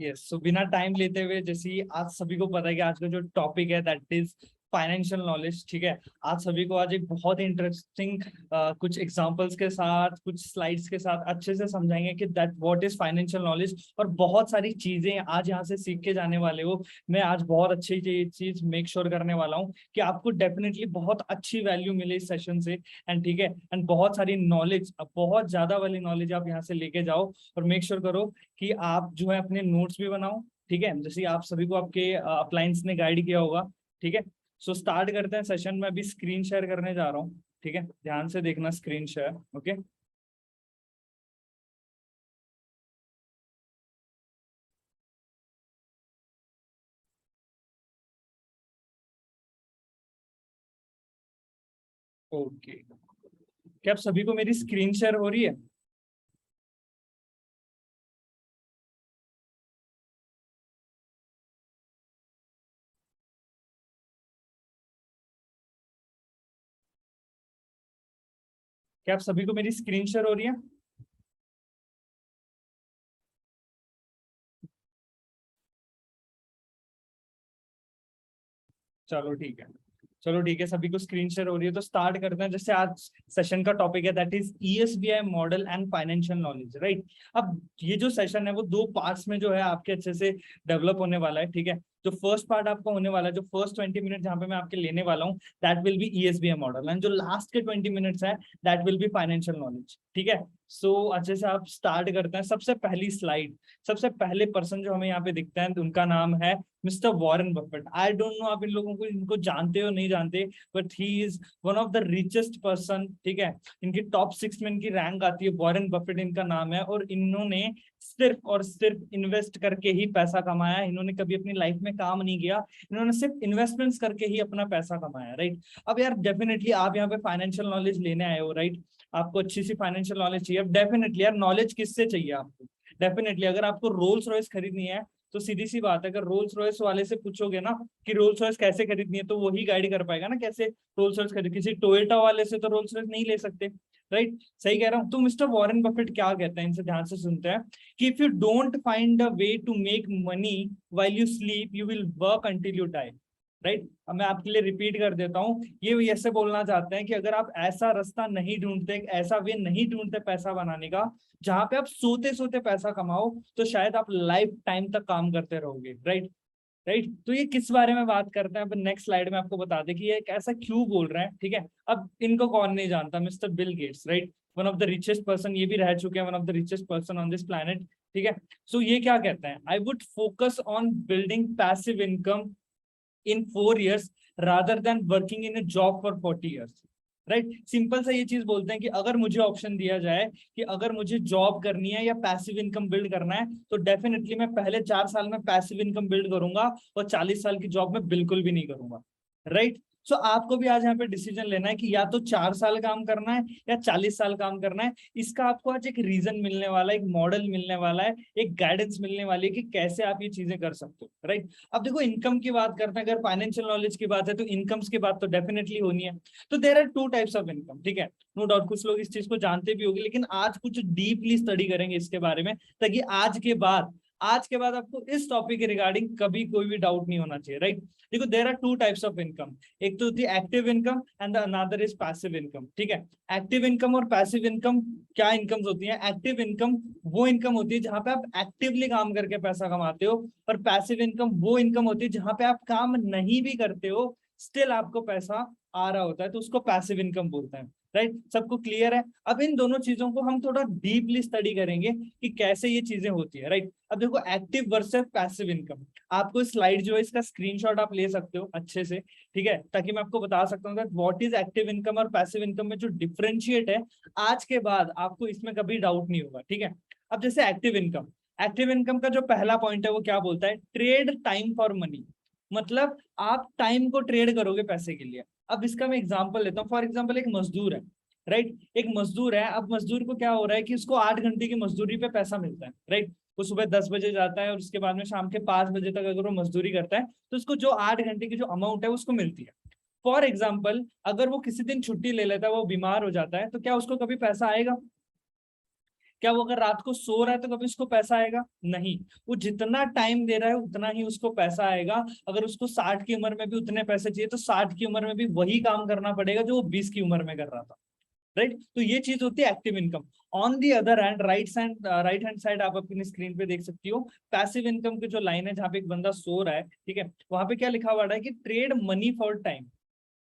Yes, सो बिना time लेते हुए, जैसे आज सभी को पता है कि आज का जो टॉपिक है दैट इज फाइनेंशियल नॉलेज। ठीक है, आज सभी को आज एक बहुत ही इंटरेस्टिंग कुछ एग्जांपल्स के साथ, कुछ स्लाइड्स के साथ अच्छे से समझाएंगे कि that what is financial knowledge, और बहुत सारी चीजें आज यहाँ से सीख के जाने वाले हो। मैं आज बहुत अच्छी चीज मेक श्योर करने वाला हूँ कि आपको डेफिनेटली बहुत अच्छी वैल्यू मिले इस सेशन से। एंड ठीक है, एंड बहुत सारी नॉलेज, बहुत ज्यादा वाली नॉलेज आप यहाँ से लेके जाओ, और मेक श्योर करो कि आप जो है अपने नोट्स भी बनाओ। ठीक है, जैसे आप सभी को आपके अपलाइंस ने गाइड किया होगा। ठीक है, सो स्टार्ट करते हैं सेशन में। अभी स्क्रीन शेयर करने जा रहा हूँ। ठीक है, ध्यान से देखना स्क्रीन शेयर। ओके, ओके, क्या आप सभी को मेरी स्क्रीन शेयर हो रही है? क्या आप सभी को मेरी स्क्रीन शेयर हो रही है? चलो ठीक है, चलो ठीक है, सभी को स्क्रीन शेयर हो रही है तो स्टार्ट करते हैं। जैसे आज सेशन का टॉपिक है that is ESBI model and financial knowledge, right. अब ये जो सेशन है वो दो पार्ट्स में जो है आपके अच्छे से डेवलप होने वाला है। ठीक है, जो फर्स्ट पार्ट आपका होने वाला है, जो फर्स्ट 20 मिनट जहाँ पे मैं आपके लेने वाला हूँ, that will be ESBI model, and जो लास्ट के 20 मिनट्स है that will be financial knowledge. ठीक है, सो अच्छे से आप स्टार्ट करते हैं। सबसे पहली स्लाइड, सबसे पहले पर्सन जो हमें यहाँ पे दिखता है उनका नाम है mister Warren Buffett. I don't know आप इन लोगों को इनको जानते हो नहीं जानते, but he is one of the richest person. ठीक है, इनकी टॉप 6 में इनकी रैंक आती है, वॉरेन बफेट इनका नाम है, और इन्होंने सिर्फ और सिर्फ इन्वेस्ट करके ही पैसा कमाया। इन्होंने कभी अपनी लाइफ में काम नहीं किया, इन्होंने सिर्फ इन्वेस्टमेंट्स करके ही अपना पैसा कमाया, राइट। अब यार डेफिनेटली आप यहाँ पे फाइनेंशियल नॉलेज लेने आए हो, राइट। आपको अच्छी सी फाइनेंशियल नॉलेज चाहिए। अब डेफिनेटली यार नॉलेज किससे चाहिए आपको? डेफिनेटली अगर आपको रोल्स रॉयस खरीदनी है तो सीधी सी बात है, अगर रोल्स रॉयस वाले से पूछोगे ना कि रोल्स रॉयस कैसे खरीदनी है, तो वही गाइड कर पाएगा ना कैसे रोल्स रॉयस खरीद। किसी टोयोटा वाले से तो रोल्स रॉयस नहीं ले सकते, राइट। सही कह रहा हूँ। तो मिस्टर वॉरेन बफेट क्या कहते हैं, इनसे ध्यान से सुनते हैं कि if you don't find a way to make money while you sleep, you will work until you die, right. अब मैं आपके लिए रिपीट कर देता हूँ, ये ऐसे बोलना चाहते हैं कि अगर आप ऐसा रास्ता नहीं ढूंढते, ऐसा वे नहीं ढूंढते पैसा बनाने का, जहां पे आप सोते सोते पैसा कमाओ, तो शायद आप लाइफ टाइम तक काम करते रहोगे, राइट। राइट, तो ये किस बारे में बात करते हैं, अब नेक्स्ट स्लाइड में आपको बता दें कि ये ऐसा क्यों बोल रहे हैं। ठीक है, अब इनको कौन नहीं जानता, mister Bill Gates, right. One of the richest person, ये भी रह चुके हैं one of the richest person on this planet. ठीक है, सो ये क्या कहते हैं, I would focus on building passive income in 4 years rather than working in a job for 40 years, right. Simple सा ये चीज बोलते हैं कि अगर मुझे ऑप्शन दिया जाए कि अगर मुझे जॉब करनी है या पैसिव इनकम बिल्ड करना है, तो डेफिनेटली मैं पहले 4 साल में पैसिव इनकम बिल्ड करूंगा, और 40 साल की जॉब में बिल्कुल भी नहीं करूंगा, राइट। सो आपको भी आज यहाँ पे डिसीजन लेना है कि या तो 4 साल काम करना है या 40 साल काम करना है। इसका आपको आज एक रीजन मिलने वाला है, एक मॉडल मिलने वाला है, एक गाइडेंस मिलने वाली है कि कैसे आप ये चीजें कर सकते हो, राइट। अब देखो, इनकम की बात करते हैं, अगर फाइनेंशियल नॉलेज की बात है तो इनकम्स की बात तो डेफिनेटली होनी है। तो there are 2 types of income, ठीक है। नो डाउट कुछ लोग इस चीज को जानते भी होंगे, लेकिन आज कुछ डीपली स्टडी करेंगे इसके बारे में, ताकि आज के बाद आपको इस टॉपिक के रिगार्डिंग कभी कोई भी डाउट नहीं होना चाहिए, राइट। देखो, there are 2 types of income, एक तो होती है active income and the another is passive income. ठीक है, एक्टिव इनकम और पैसिव इनकम क्या इनकम्स होती हैं? एक्टिव इनकम वो इनकम होती है जहां पे आप एक्टिवली काम करके पैसा कमाते हो, और पैसिव इनकम वो इनकम होती है जहां पे आप काम नहीं भी करते हो, स्टिल आपको पैसा आ रहा होता है, तो उसको पैसिव इनकम बोलते हैं, राइट। सबको क्लियर है? अब इन दोनों चीजों को हम थोड़ा डीपली स्टडी करेंगे कि कैसे ये चीजें होती है, राइट। अब देखो, एक्टिव वर्सेस पैसिव इनकम, आपको स्लाइड जो है इसका स्क्रीनशॉट आप ले सकते हो अच्छे से, ठीक है, ताकि मैं आपको बता सकता हूँ व्हाट इज एक्टिव इनकम और पैसिव इनकम में जो डिफरेंशिएट है, आज के बाद आपको इसमें कभी डाउट नहीं होगा, ठीक है। अब जैसे एक्टिव इनकम का जो पहला पॉइंट है वो क्या बोलता है? ट्रेड टाइम फॉर मनी, मतलब आप टाइम को ट्रेड करोगे पैसे के लिए। अब इसका मैं एग्जांपल लेता हूँ। फॉर एग्जांपल, एक मजदूर है, राइट। एक मजदूर है, अब मजदूर को क्या हो रहा है कि उसको 8 घंटे की मजदूरी पे पैसा मिलता है, राइट। वो सुबह 10 बजे जाता है और उसके बाद में शाम के 5 बजे तक अगर वो मजदूरी करता है, तो उसको जो 8 घंटे की जो अमाउंट है उसको मिलती है। फॉर एग्जाम्पल, अगर वो किसी दिन छुट्टी ले लेता है, वो बीमार हो जाता है, तो क्या उसको कभी पैसा आएगा? क्या वो अगर रात को सो रहा है तो कभी उसको पैसा आएगा? नहीं। वो जितना टाइम दे रहा है उतना ही उसको पैसा आएगा। अगर उसको 60 की उम्र में भी उतने पैसे चाहिए तो 60 की उम्र में भी वही काम करना पड़ेगा जो वो 20 की उम्र में कर रहा था। राइट, तो ये चीज होती है active income. On the other hand, right hand side आप अपनी स्क्रीन पे देख सकती हो, पैसिव इनकम की जो लाइन है जहां पे एक बंदा सो रहा है, ठीक है, वहां पे क्या लिखा हुआ है कि trade money for time.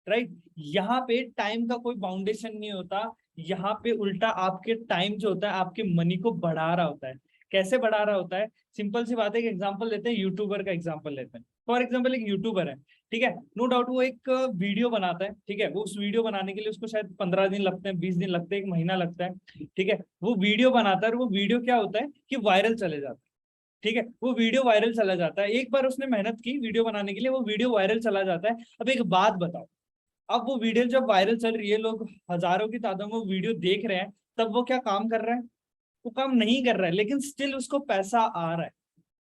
Right, यहाँ पे टाइम का कोई बाउंडेशन नहीं होता। यहाँ पे उल्टा आपके टाइम जो होता है आपके मनी को बढ़ा रहा होता है। कैसे बढ़ा रहा होता है? सिंपल सी बात है, एक एग्जांपल लेते हैं, यूट्यूबर का एग्जांपल लेते हैं। फॉर एग्जांपल एक यूट्यूबर है, ठीक है, नो डाउट वो एक वीडियो बनाता है, ठीक है, वो उस वीडियो बनाने के लिए उसको शायद 15 दिन लगते हैं, 20 दिन लगते हैं, एक महीना लगता है, ठीक है, वो वीडियो बनाता है और वो वीडियो क्या होता है कि वायरल चले जाता है। ठीक है, वो वीडियो वायरल चला जाता है, एक बार उसने मेहनत की वीडियो बनाने के लिए, वो वीडियो वायरल चला जाता है। अब एक बात बताओ, अब वो वीडियो जब वायरल चल रही है, लोग हजारों की तादाद में वो वीडियो देख रहे हैं, तब वो क्या काम कर रहा है? वो काम नहीं कर रहा है, लेकिन स्टिल उसको पैसा आ रहा है।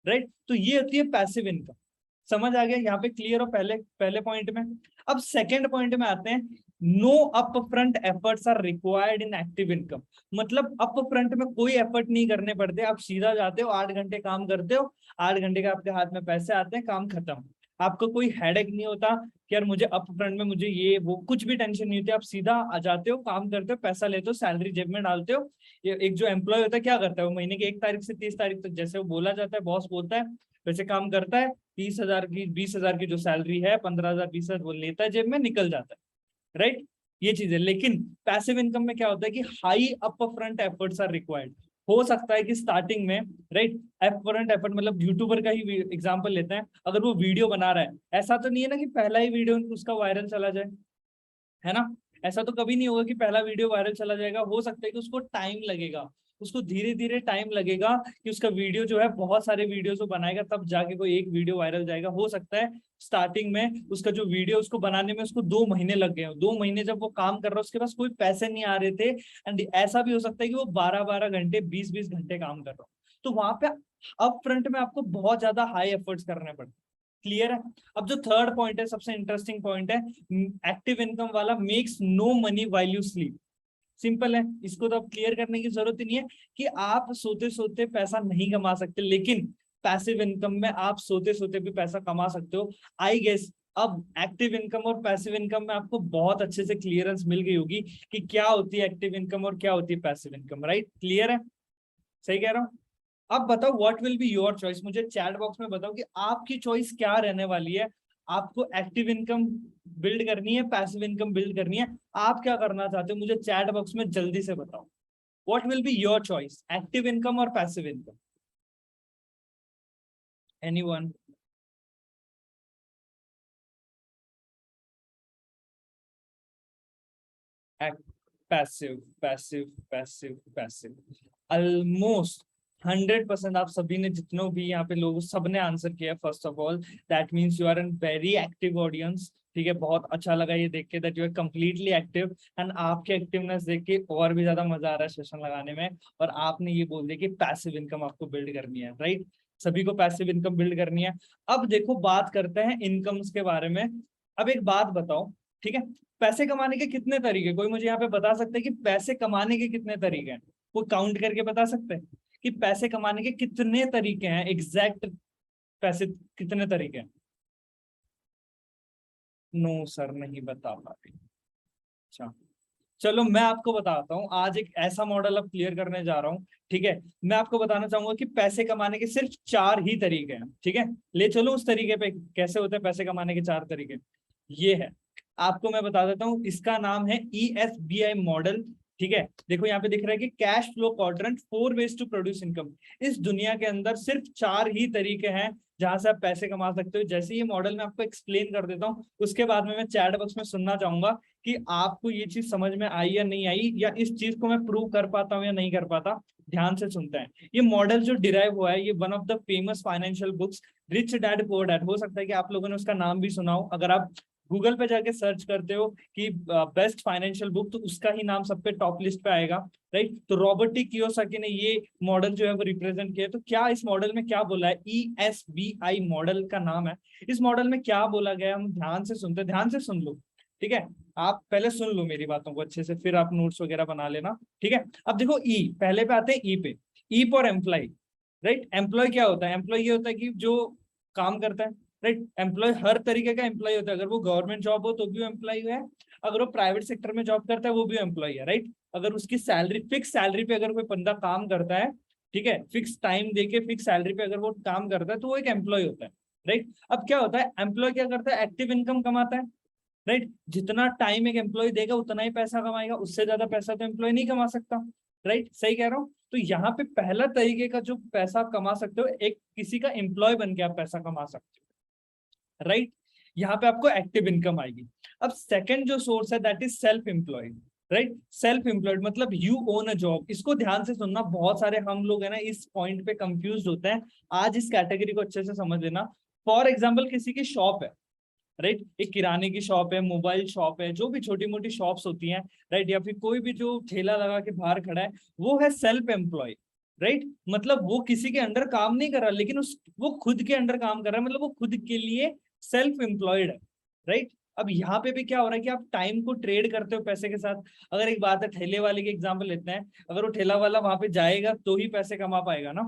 राइट, तो ये होती है पैसिव इनकम। समझ आ गया यहाँ पे? क्लियर हो पहले पहले पॉइंट में? अब सेकंड पॉइंट में आते हैं। No up front efforts are required in active income. मतलब अप फ्रंट में कोई एफर्ट नहीं करने पड़ते, आप सीधा जाते हो, 8 घंटे काम करते हो, 8 घंटे का आपके हाथ में पैसे आते हैं, काम खत्म। आपको कोई हेडेक नहीं होता कि यार मुझे अप फ्रंट में मुझे ये वो, कुछ भी टेंशन नहीं होती। आप सीधा आ जाते हो, काम करते हो, पैसा लेते हो, सैलरी जेब में डालते हो। ये एक जो एम्प्लॉय होता है क्या करता है, वो महीने की 1 तारीख से 30 तारीख तक, जैसे वो बोला जाता है, बॉस बोलता है, वैसे काम करता है। 30,000 की, 20,000 की जो सैलरी है, 15,000 20,000 वो लेता है जेब में, निकल जाता है। राइट, ये चीज है। लेकिन पैसिव इनकम में क्या होता है कि high up front efforts are required. हो सकता है कि स्टार्टिंग में, राइट, अप फ्रंट एफर्ट मतलब यूट्यूबर का ही एग्जांपल लेते हैं, अगर वो वीडियो बना रहा है, ऐसा तो नहीं है ना कि पहला ही वीडियो उसका वायरल चला जाए, है ना? ऐसा तो कभी नहीं होगा कि पहला वीडियो वायरल चला जाएगा। हो सकता है कि उसको टाइम लगेगा, उसको धीरे धीरे टाइम लगेगा कि उसका वीडियो जो है, बहुत सारे वीडियोस वो बनाएगा तब जाके कोई एक वीडियो वायरल जाएगा। हो सकता है स्टार्टिंग में उसका जो वीडियो उसको बनाने में उसको 2 महीने लग गए, 2 महीने जब वो काम कर रहा है उसके पास कोई पैसे नहीं आ रहे थे, एंड ऐसा भी हो सकता है कि वो 12-12 घंटे, 20-20 घंटे काम कर रहा हो। तो वहां पे अप फ्रंट में आपको बहुत ज्यादा हाई एफर्ट्स करने पड़ते। क्लियर है? अब जो थर्ड पॉइंट है, सबसे इंटरेस्टिंग पॉइंट है, एक्टिव इनकम वाला, makes no money while you sleep. Simple है, इसको तो अब क्लियर करने की जरूरत ही नहीं है कि आप सोते सोते पैसा नहीं कमा सकते, लेकिन पैसिव इनकम में आप सोते सोते भी पैसा कमा सकते हो। आई गेस अब एक्टिव इनकम और पैसिव इनकम में आपको बहुत अच्छे से क्लियरेंस मिल गई होगी कि क्या होती है एक्टिव इनकम और क्या होती है पैसिव इनकम। राइट, क्लियर है? सही कह रहा हूँ? अब बताओ what will be your choice. मुझे चैट बॉक्स में बताओ कि आपकी चॉइस क्या रहने वाली है। आपको एक्टिव इनकम बिल्ड करनी है, पैसिव इनकम बिल्ड करनी है, आप क्या करना चाहते हो? मुझे चैट बॉक्स में जल्दी से बताओ। What will be your choice, active income और passive income? Anyone? Passive, passive, passive, passive. Almost 100% आप सभी ने, जितने भी यहाँ पे लोग, सबने आंसर किया। First of all that means you are an very active audience. ठीक है, बहुत अच्छा लगा ये देख के that you are completely active, and आपके एक्टिवनेस देख के और भी ज्यादा मजा आ रहा है सेशन लगाने में। और आपने ये बोल दिया कि पैसिव इनकम आपको बिल्ड करनी है। राइट, सभी को पैसिव इनकम बिल्ड करनी है। अब देखो बात करते हैं इनकम्स के बारे में। अब एक बात बताओ, ठीक है, पैसे कमाने के कितने तरीके, कोई मुझे यहाँ पे बता सकते हैं कि पैसे कमाने के कितने तरीके हैं? कोई काउंट करके बता सकते हैं कि पैसे कमाने के कितने तरीके हैं? एग्जैक्ट पैसे कितने तरीके हैं? नो सर, नहीं बता पा रहे। अच्छा, चलो मैं आपको बताता हूँ। आज एक ऐसा मॉडल अब क्लियर करने जा रहा हूँ, ठीक है। मैं आपको बताना चाहूंगा कि पैसे कमाने के सिर्फ 4 ही तरीके हैं, ठीक है। ले चलो उस तरीके पे, कैसे होते हैं पैसे कमाने के 4 तरीके। ये है, आपको मैं बता देता हूँ, इसका नाम है ESBI मॉडल। ठीक है, देखो यहाँ पे दिख रहा है कि cash flow quadrant, 4 ways to produce income. इस दुनिया के अंदर सिर्फ 4 ही तरीके हैं जहां से आप पैसे कमा सकते हो। जैसे ये मॉडल मैं आपको एक्सप्लेन कर देता हूँ, उसके बाद में मैं चैट बॉक्स में सुनना चाहूंगा कि आपको ये चीज समझ में आई या नहीं आई, या इस चीज को मैं प्रूव कर पाता हूँ या नहीं कर पाता। ध्यान से सुनते हैं। ये मॉडल जो डिराइव हुआ है, ये one of the famous financial books, rich dad poor dad, हो सकता है कि आप लोगों ने उसका नाम भी सुना हो। अगर आप गूगल पे जाके सर्च करते हो कि बेस्ट फाइनेंशियल बुक, तो उसका ही नाम सब पे टॉप लिस्ट पे आएगा। राइट, तो रॉबर्ट टी कियोसाकी ने ये मॉडल जो है वो रिप्रेजेंट किया। तो क्या इस मॉडल में क्या बोला है, ESBI मॉडल का नाम है। इस मॉडल में क्या बोला गया, हम ध्यान से सुनते, ध्यान से सुन लो। ठीक है, आप पहले सुन लो मेरी बातों को अच्छे से, फिर आप नोट्स वगैरह बना लेना। ठीक है, अब देखो ई, पहले पे आते हैं ई पे। E for employ, right. Employ क्या होता है? एम्प्लॉय ये होता है कि जो काम करता है, राइट। एम्प्लॉय हर तरीके का एम्प्लॉय होता है, अगर वो गवर्नमेंट जॉब हो तो भी एम्प्लॉय है, अगर वो प्राइवेट सेक्टर में जॉब करता है वो भी एम्प्लॉय है, राइट। अगर उसकी सैलरी, फिक्स सैलरी पे अगर कोई बंदा काम करता है, ठीक है, फिक्स टाइम देके फिक्स सैलरी पे अगर वो काम करता है तो वो एक एम्प्लॉय होता है, राइट। अब क्या होता है, एम्प्लॉय क्या करता है? एक्टिव इनकम कमाता है, राइट। जितना टाइम एक एम्प्लॉय देगा उतना ही पैसा कमाएगा, उससे ज्यादा पैसा तो एम्प्लॉय नहीं कमा सकता, राइट। सही कह रहा हूँ? तो यहाँ पे पहला तरीके का जो पैसा आप कमा सकते हो, एक किसी का एम्प्लॉय बन के आप पैसा कमा सकते हो, राइट। यहाँ पे आपको एक्टिव इनकम आएगी। अब सेकंड जो सोर्स है that is self employed, right. Self employed मतलब यू ओन अ जॉब। इसको ध्यान से सुनना, बहुत सारे हम लोग है ना इस पॉइंट पे कंफ्यूज होते हैं। आज इस कैटेगरी को अच्छे से समझ लेना। फॉर एग्जाम्पल किसी की शॉप है, राइट। एक किराने की शॉप है, मोबाइल शॉप है, जो भी छोटी मोटी शॉप्स होती हैं, राइट। या फिर कोई भी जो ठेला लगा के बाहर खड़ा है, वो है सेल्फ एम्प्लॉय, राइट। मतलब वो किसी के अंडर काम नहीं कर रहा, लेकिन उस वो खुद के अंडर काम कर रहा है, मतलब वो खुद के लिए सेल्फ एम्प्लॉयड है, राइट। अब यहाँ पे भी क्या हो रहा है कि आप टाइम को ट्रेड करते हो पैसे के साथ। अगर एक बात है, ठेले वाले की एग्जाम्पल लेते हैं, अगर वो ठेला वाला वहां पे जाएगा तो ही पैसे कमा पाएगा ना,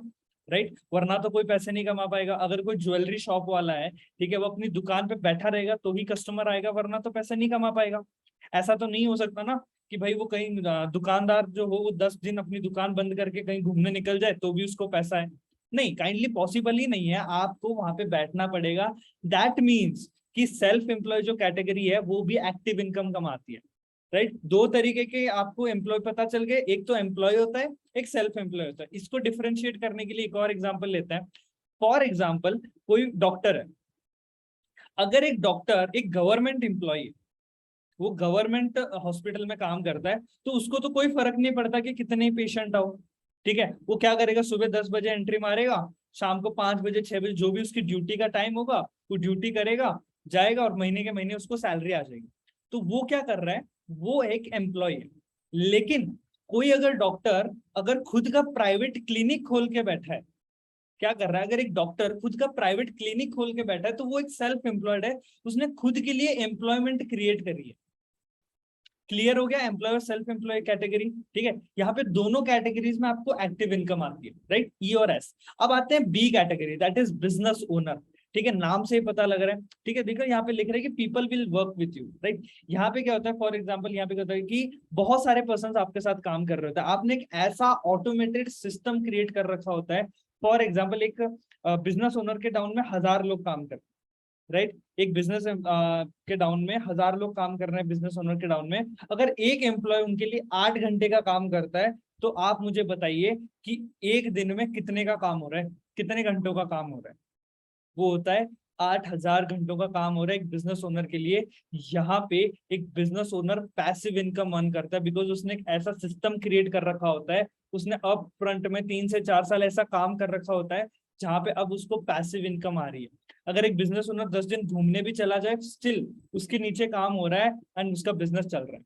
राइट। वरना तो कोई पैसे नहीं कमा पाएगा। अगर कोई ज्वेलरी शॉप वाला है, ठीक है, वो अपनी दुकान पे बैठा रहेगा तो ही कस्टमर आएगा, वरना तो पैसे नहीं कमा पाएगा। ऐसा तो नहीं हो सकता ना कि भाई वो कहीं दुकानदार जो हो वो 10 दिन अपनी दुकान बंद करके कहीं घूमने निकल जाए तो भी उसको पैसा है। नहीं, काइंडली पॉसिबल ही नहीं है, आपको वहां पे बैठना पड़ेगा। दैट मीन्स कि सेल्फ एम्प्लॉय जो कैटेगरी है वो भी एक्टिव इनकम कमाती है, राइट। दो तरीके के आपको एम्प्लॉय पता चल गए, एक तो एम्प्लॉय होता है, एक सेल्फ एम्प्लॉय होता है। इसको डिफरेंशिएट करने के लिए एक और एग्जांपल लेते हैं। फॉर एग्जांपल कोई डॉक्टर है। अगर एक डॉक्टर एक गवर्नमेंट एम्प्लॉय है, वो गवर्नमेंट हॉस्पिटल में काम करता है, तो उसको तो कोई फर्क नहीं पड़ता कि कितने पेशेंट आओ, ठीक है। वो क्या करेगा, सुबह 10 बजे एंट्री मारेगा, शाम को 5 बजे 6 बजे जो भी उसकी ड्यूटी का टाइम होगा वो ड्यूटी करेगा, जाएगा, और महीने के महीने उसको सैलरी आ जाएगी। तो वो क्या कर रहा है, वो एक एम्प्लॉय है। लेकिन कोई अगर डॉक्टर अगर खुद का प्राइवेट क्लिनिक खोल के बैठा है, क्या कर रहा है, अगर एक डॉक्टर खुद का प्राइवेट क्लिनिक खोल के बैठा है तो वो एक सेल्फ एम्प्लॉयड है, उसने खुद के लिए एम्प्लॉयमेंट क्रिएट करी है। क्लियर हो गया एम्प्लॉय और सेल्फ एम्प्लॉय कैटेगरी, ठीक है। यहाँ पे दोनों कैटेगरीज में आपको एक्टिव इनकम आती है, राइट, ई और एस। अब आते हैं B category, that is business owner, ठीक है। नाम से ही पता लग रहा है, ठीक है। देखो यहाँ पे लिख रहे हैं कि people will work with you, right. यहाँ पे क्या होता है, फॉर एग्जाम्पल यहाँ पे क्या होता है कि बहुत सारे पर्सन आपके साथ काम कर रहे होते हैं, आपने एक ऐसा ऑटोमेटेड सिस्टम क्रिएट कर रखा होता है। फॉर एग्जाम्पल एक बिजनेस ओनर के डाउन में 1000 लोग काम करते हैं, राइट। एक बिजनेस के डाउन में 1000 लोग काम कर रहे हैं, बिजनेस ओनर के डाउन में अगर एक एम्प्लॉय उनके लिए 8 घंटे का काम करता है, तो आप मुझे बताइए कि एक दिन में कितने का काम हो रहा है, कितने घंटों का काम हो रहा है। वो होता है 8000 घंटों का काम हो रहा है एक बिजनेस ओनर के लिए। यहाँ पे एक business owner passive income earn करता है, बिकॉज उसने एक ऐसा सिस्टम क्रिएट कर रखा होता है, उसने अप फ्रंट में 3 से 4 साल ऐसा काम कर रखा होता है जहाँ पे अब उसको पैसिव इनकम आ रही है। अगर एक बिजनेस ओनर 10 दिन घूमने भी चला जाए, स्टिल उसके नीचे काम हो रहा है एंड उसका बिजनेस चल रहा है।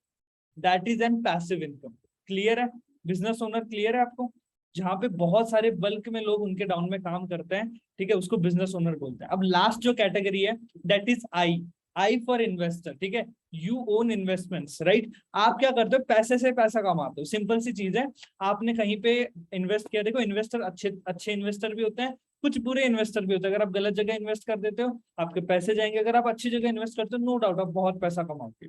That is an passive income. Clear है? बिजनेस ओनर क्लियर है आपको? जहाँ पे बहुत सारे बल्क में लोग उनके डाउन में काम करते हैं, ठीक है, उसको बिजनेस ओनर बोलते हैं। अब लास्ट जो कैटेगरी है that is I, I for investor, ठीक है। You own investments, right. आप क्या करते हो, पैसे से पैसा कमाते हो, सिंपल सी चीज है। आपने कहीं पे इन्वेस्ट किया, देखो इन्वेस्टर अच्छे अच्छे इन्वेस्टर भी होते हैं, कुछ बुरे इन्वेस्टर भी होते हैं। अगर आप गलत जगह इन्वेस्ट कर देते हो आपके पैसे जाएंगे, अगर आप अच्छी जगह इन्वेस्ट करते हो नो डाउट आप बहुत पैसा कमाओगे,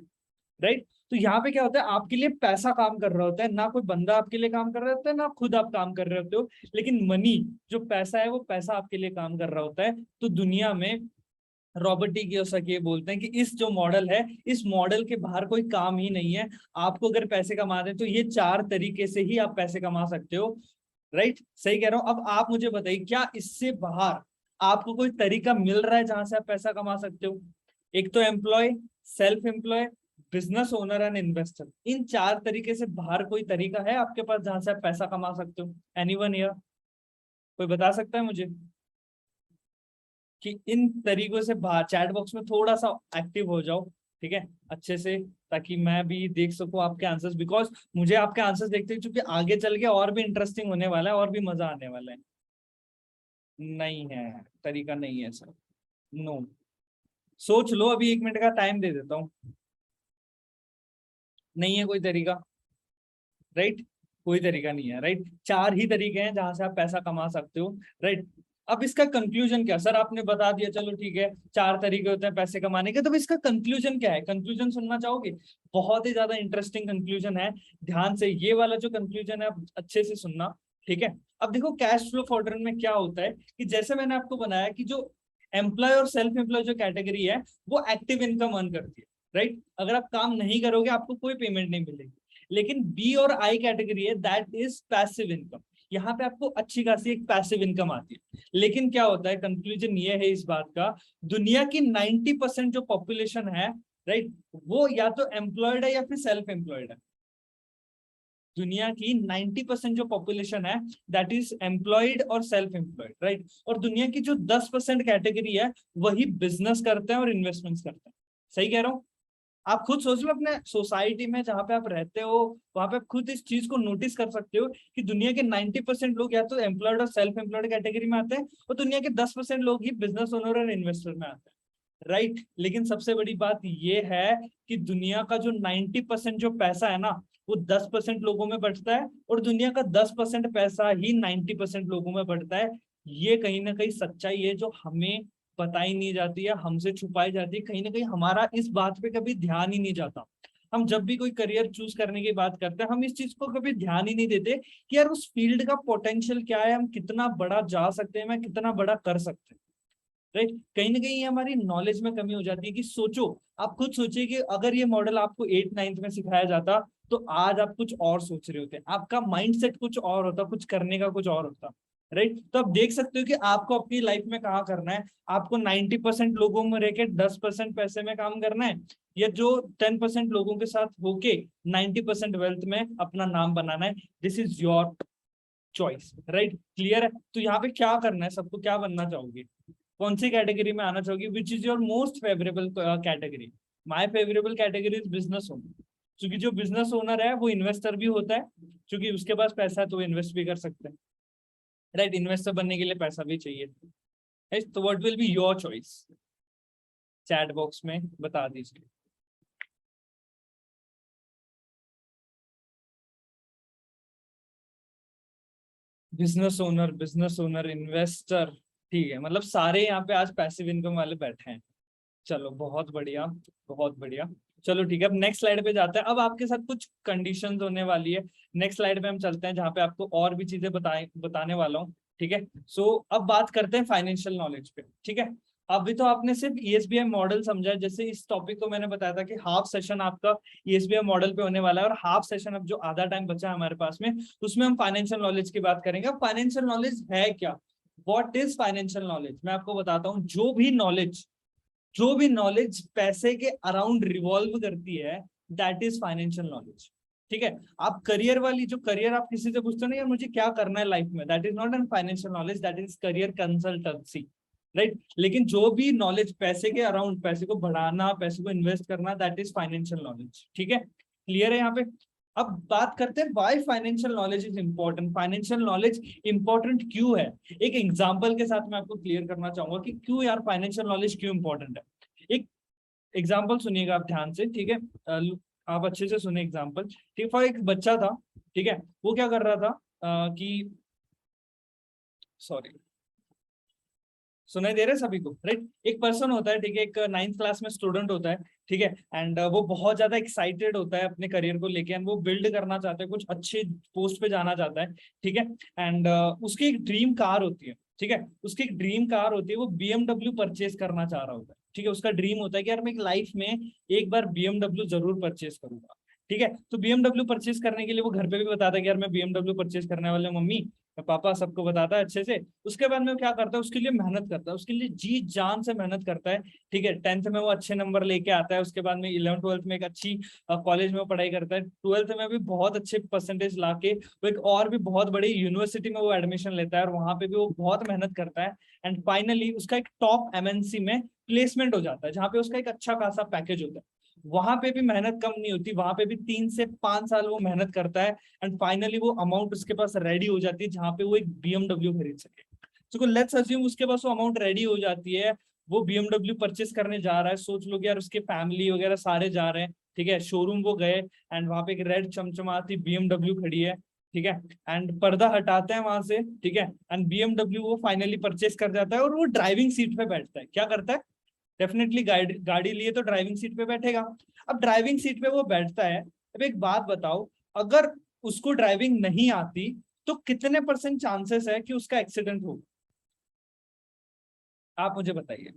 राइट। तो यहाँ पे क्या होता है, आपके लिए पैसा काम कर रहा होता है, ना कोई बंदा आपके लिए काम कर रहा होता है, ना खुद आप काम कर रहे होते हो, लेकिन मनी जो पैसा है वो पैसा आपके लिए काम कर रहा होता है। तो दुनिया में रॉबर्ट टी कियोसाकी बोलते हैं कि इस जो मॉडल है, इस मॉडल के बाहर कोई काम ही नहीं है। आपको अगर पैसे कमाने हैं तो ये 4 तरीके से ही आप पैसे कमा सकते हो, राइट। सही कह रहा हूं? अब आप मुझे बताइए क्या इससे बाहर आपको कोई तरीका मिल रहा है जहां से आप पैसा कमा सकते हो? एक तो employ, self employ, business owner and investor, इन 4 तरीके से बाहर कोई तरीका है आपके पास जहां से आप पैसा कमा सकते हो? Anyone here? कोई बता सकता है मुझे कि इन तरीकों से बाहर? चैट बॉक्स में थोड़ा सा एक्टिव हो जाओ, ठीक है, अच्छे से, ताकि मैं भी देख सकूं आपके आंसर्स, बिकॉज मुझे आपके आंसर्स देखते हैं क्योंकि आगे चल के और भी इंटरेस्टिंग होने वाला है और भी मजा आने वाला है। नहीं है, तरीका नहीं है सर, नो। सोच लो, अभी 1 मिनट का टाइम दे देता हूँ। नहीं है कोई तरीका, राइट? कोई तरीका नहीं है, राइट? चार ही तरीके हैं जहां से आप पैसा कमा सकते हो, राइट? अब इसका कंक्लूजन क्या? सर आपने बता दिया, चलो ठीक है, चार तरीके होते हैं पैसे कमाने के, तो इसका कंक्लूजन क्या है? कंक्लूजन सुनना चाहोगे? बहुत ही ज्यादा इंटरेस्टिंग कंक्लूजन है, ध्यान से ये वाला जो कंक्लूजन है आप अच्छे से सुनना, ठीक है? अब देखो कैश फ्लो क्वाड्रेंट में क्या होता है कि जैसे मैंने आपको बनाया कि जो एम्प्लॉय और सेल्फ एम्प्लॉय जो कैटेगरी है वो एक्टिव इनकम अर्न करती है, राइट? अगर आप काम नहीं करोगे आपको कोई पेमेंट नहीं मिलेगी। लेकिन बी और आई कैटेगरी है, दैट इज पैसिव इनकम। यहाँ पे आपको अच्छी खासी एक पैसिव इनकम आती है। लेकिन क्या होता है, कंक्लूजन ये है इस बात का, दुनिया की 90% जो पॉपुलेशन है, राइट, वो या तो एम्प्लॉयड है या फिर सेल्फ एम्प्लॉयड है। दुनिया की 90% जो पॉपुलेशन है दैट इज एम्प्लॉयड और सेल्फ एम्प्लॉयड, राइट? और दुनिया की जो 10% कैटेगरी है वही बिजनेस करते हैं और इन्वेस्टमेंट्स करते हैं। सही कह रहा हूँ? आप खुद सोच लो, अपने सोसाइटी में जहां पे आप रहते हो वहां पे आप खुद इस चीज को नोटिस कर सकते हो कि दुनिया के 90% लोग या तो एम्प्लॉयड और सेल्फ एम्प्लॉयड कैटेगरी में आते हैं, और दुनिया के 10% लोग ही बिजनेस ओनर और इन्वेस्टर में आते हैं, राइट? लेकिन सबसे बड़ी बात ये है कि दुनिया का जो 90% जो पैसा है ना, वो 10% लोगों में बंटता है, और दुनिया का 10% पैसा ही 90% लोगों में बंटता है। ये कहीं ना कहीं सच्चाई है जो हमें बताई नहीं जाती है, हमसे छुपाई जाती है, कहीं ना कहीं हमारा इस बात पे कभी ध्यान ही नहीं जाता। हम जब भी कोई करियर चूज करने की बात करते हैं हम इस चीज को कभी ध्यान ही नहीं देते कि यार उस फील्ड का पोटेंशियल क्या है, हम कितना बड़ा जा सकते हैं, मैं कितना बड़ा कर सकते हैं, राइट? कहीं ना कहीं ये हमारी नॉलेज में कमी हो जाती है कि सोचो, आप खुद सोचिए कि अगर ये मॉडल आपको 8th 9th में सिखाया जाता तो आज आप कुछ और सोच रहे होते, आपका माइंडसेट कुछ और होता, कुछ करने का कुछ और होता, राइट? तो आप देख सकते हो कि आपको अपनी लाइफ में कहाँ करना है। आपको 90% लोगों में रह के 10% पैसे में काम करना है, या जो 10% लोगों के साथ होके 90% वेल्थ में अपना नाम बनाना है। This is your choice, right? Clear है? तो यहाँ पे क्या करना है, सबको क्या बनना चाहोगे, कौन सी कैटेगरी में आना चाहोगे? Which is your most favourable category? My favourable category is business owner, क्योंकि जो बिजनेस ओनर है वो इन्वेस्टर भी होता है, क्योंकि उसके पास पैसा है तो वो इन्वेस्ट भी कर सकते हैं, राइट? इन्वेस्टर बनने के लिए पैसा भी चाहिए, right? तो what will be your choice? Chat box में बता दीजिए। बिजनेस ओनर, इन्वेस्टर, ठीक है, मतलब सारे यहाँ पे आज पैसिव इनकम वाले बैठे हैं। चलो बहुत बढ़िया, बहुत बढ़िया। चलो ठीक है, अब नेक्स्ट स्लाइड पे जाते हैं। अब आपके साथ कुछ कंडीशंस होने वाली है, नेक्स्ट स्लाइड पे हम चलते हैं जहाँ पे आपको और भी चीजें बताने वाला हूँ, ठीक है? सो अब बात करते हैं फाइनेंशियल नॉलेज पे, ठीक है? अभी तो आपने सिर्फ ईएसबीआई मॉडल समझा है, जैसे इस टॉपिक को मैंने बताया था कि हाफ सेशन आपका ईएसबीआई मॉडल पे होने वाला है, और हाफ सेशन अब जो आधा टाइम बचा है हमारे पास में उसमें हम फाइनेंशियल नॉलेज की बात करेंगे। अब फाइनेंशियल नॉलेज है क्या? What is financial knowledge? मैं आपको बताता हूँ, जो भी नॉलेज पैसे के अराउंड रिवॉल्व करती है दैट इज फाइनेंशियल नॉलेज, ठीक है? आप करियर वाली, जो करियर आप किसी से पूछते हो ना यार मुझे क्या करना है लाइफ में, that is not an financial knowledge, that is career consultancy, right? लेकिन जो भी नॉलेज पैसे के अराउंड, पैसे को बढ़ाना, पैसे को इन्वेस्ट करना, दैट इज फाइनेंशियल नॉलेज, ठीक है? क्लियर है यहाँ पे? अब बात करते हैं why financial knowledge is important. Financial knowledge important क्यों है? एक एग्जांपल के साथ मैं आपको क्लियर करना चाहूंगा कि क्यों यार फाइनेंशियल नॉलेज क्यों इंपॉर्टेंट है। एक एग्जाम्पल सुनिएगा आप ध्यान से, ठीक है? आप अच्छे से सुने एग्जाम्पल, ठीक है? एक बच्चा था, ठीक है? वो क्या कर रहा था कि सॉरी, सुनाई दे रहा है सभी को, राइट? एक पर्सन होता है, ठीक है, एक 9th क्लास में स्टूडेंट होता है, ठीक है? एंड वो बहुत ज्यादा एक्साइटेड होता है अपने करियर को लेके, एंड वो बिल्ड करना चाहता है, कुछ अच्छे पोस्ट पे जाना चाहता है, ठीक है? एंड उसकी एक ड्रीम कार होती है, ठीक है? उसकी एक ड्रीम कार होती है, वो बीएमडब्ल्यू परचेज करना चाह रहा होता है, ठीक है? उसका ड्रीम होता है कि यार मैं एक लाइफ में एक बार बीएमडब्ल्यू जरूर परचेज करूंगा, ठीक है? तो बीएमडब्ल्यू परचेज करने के लिए वो घर पे भी बताता है कि यार मैं बीएमडब्ल्यू परचेज करने वाले हूँ मम्मी, पापा, सबको बताता है अच्छे से। उसके बाद में वो क्या करता है, उसके लिए मेहनत करता है, उसके लिए जी जान से मेहनत करता है, ठीक है? 10th में वो अच्छे नंबर लेके आता है, उसके बाद में 11th 12th में एक अच्छी कॉलेज में वो पढ़ाई करता है, 12th में भी बहुत अच्छे परसेंटेज लाके वो एक और भी बहुत बड़ी यूनिवर्सिटी में वो एडमिशन लेता है, और वहां पे भी वो बहुत मेहनत करता है, एंड फाइनली उसका एक टॉप एमएनसी में प्लेसमेंट हो जाता है, जहाँ पे उसका एक अच्छा खासा पैकेज होता है। वहां पे भी मेहनत कम नहीं होती, वहां पे भी 3 से 5 साल वो मेहनत करता है, एंड फाइनली वो अमाउंट उसके पास रेडी हो जाती है जहां पे वो एक बीएमडब्ल्यू खरीद सके। तो लेट्स अज्यूम उसके पास वो अमाउंट रेडी हो जाती है, वो बीएमडब्ल्यू परचेस करने जा रहा है। सोच लो कि यार उसके फैमिली वगैरह सारे जा रहे हैं, ठीक है, शोरूम वो गए एंड वहां पे एक रेड चमचमाती BMW खड़ी है, ठीक है, एंड पर्दा हटाते हैं वहां से, ठीक है, एंड BMW वो फाइनली परचेस कर जाता है और वो ड्राइविंग सीट पे बैठता है। क्या करता है? डेफिनेटली गाड़ी लिए तो ड्राइविंग सीट पे बैठेगा। अब ड्राइविंग सीट पे वो बैठता है। अब एक बात बताओ, अगर उसको ड्राइविंग नहीं आती तो कितने % चांसेस है कि उसका एक्सीडेंट हो? आप मुझे बताइए।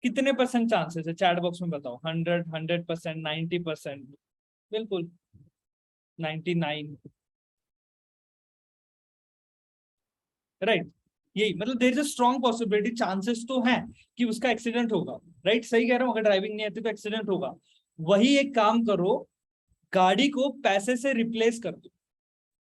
कितने % चांसेस है? चैट बॉक्स में बताओ। 100, 100%, 90%? बिल्कुल 99। राइट, यही मतलब there is a strong possibility, chances तो हैं कि उसका एक्सीडेंट होगा। राइट, सही कह रहा हूँ, अगर ड्राइविंग नहीं आती तो एक्सीडेंट होगा। वही एक काम करो, गाड़ी को पैसे से रिप्लेस कर दो,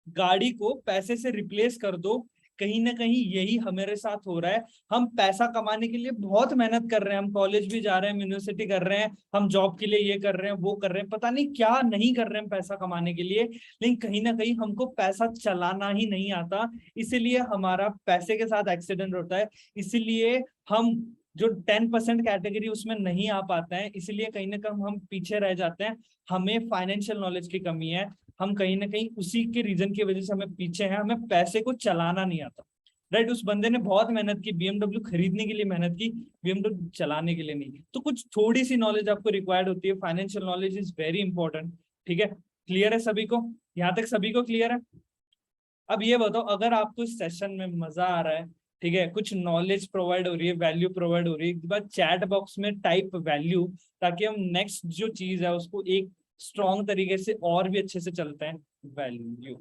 गाड़ी को पैसे से रिप्लेस कर दो। कहीं ना कहीं यही हमारे साथ हो रहा है। हम पैसा कमाने के लिए बहुत मेहनत कर रहे हैं, हम कॉलेज भी जा रहे हैं, यूनिवर्सिटी कर रहे हैं, हम जॉब के लिए ये कर रहे हैं, वो कर रहे हैं, पता नहीं क्या नहीं कर रहे हैं पैसा कमाने के लिए, लेकिन कहीं ना कहीं हमको पैसा चलाना ही नहीं आता। इसीलिए हमारा पैसे के साथ एक्सीडेंट होता है। इसीलिए हम जो 10% कैटेगरी उसमें नहीं आ पाते हैं, इसलिए कहीं ना कहीं हम पीछे रह जाते हैं। हमें फाइनेंशियल नॉलेज की कमी है। हम कहीं ना कहीं उसी के रीजन की वजह से हमें पीछे हैं, हमें पैसे को चलाना नहीं आता। राइट, उस बंदे ने बहुत मेहनत की, BMW खरीदने के लिए मेहनत की, BMW चलाने के लिए नहीं। तो कुछ थोड़ी सी नॉलेज आपको रिक्वायर्ड होती है। Financial knowledge is very important. ठीक है, क्लियर है सभी को? यहाँ तक सभी को क्लियर है? अब ये बताओ, अगर आपको इस सेशन में मजा आ रहा है, ठीक है, कुछ नॉलेज प्रोवाइड हो रही है, वैल्यू प्रोवाइड हो रही है, एक बार चैट बॉक्स में टाइप वैल्यू, ताकि हम नेक्स्ट जो चीज है उसको एक स्ट्रॉन्ग तरीके से और भी अच्छे से चलते हैं। वैल्यू,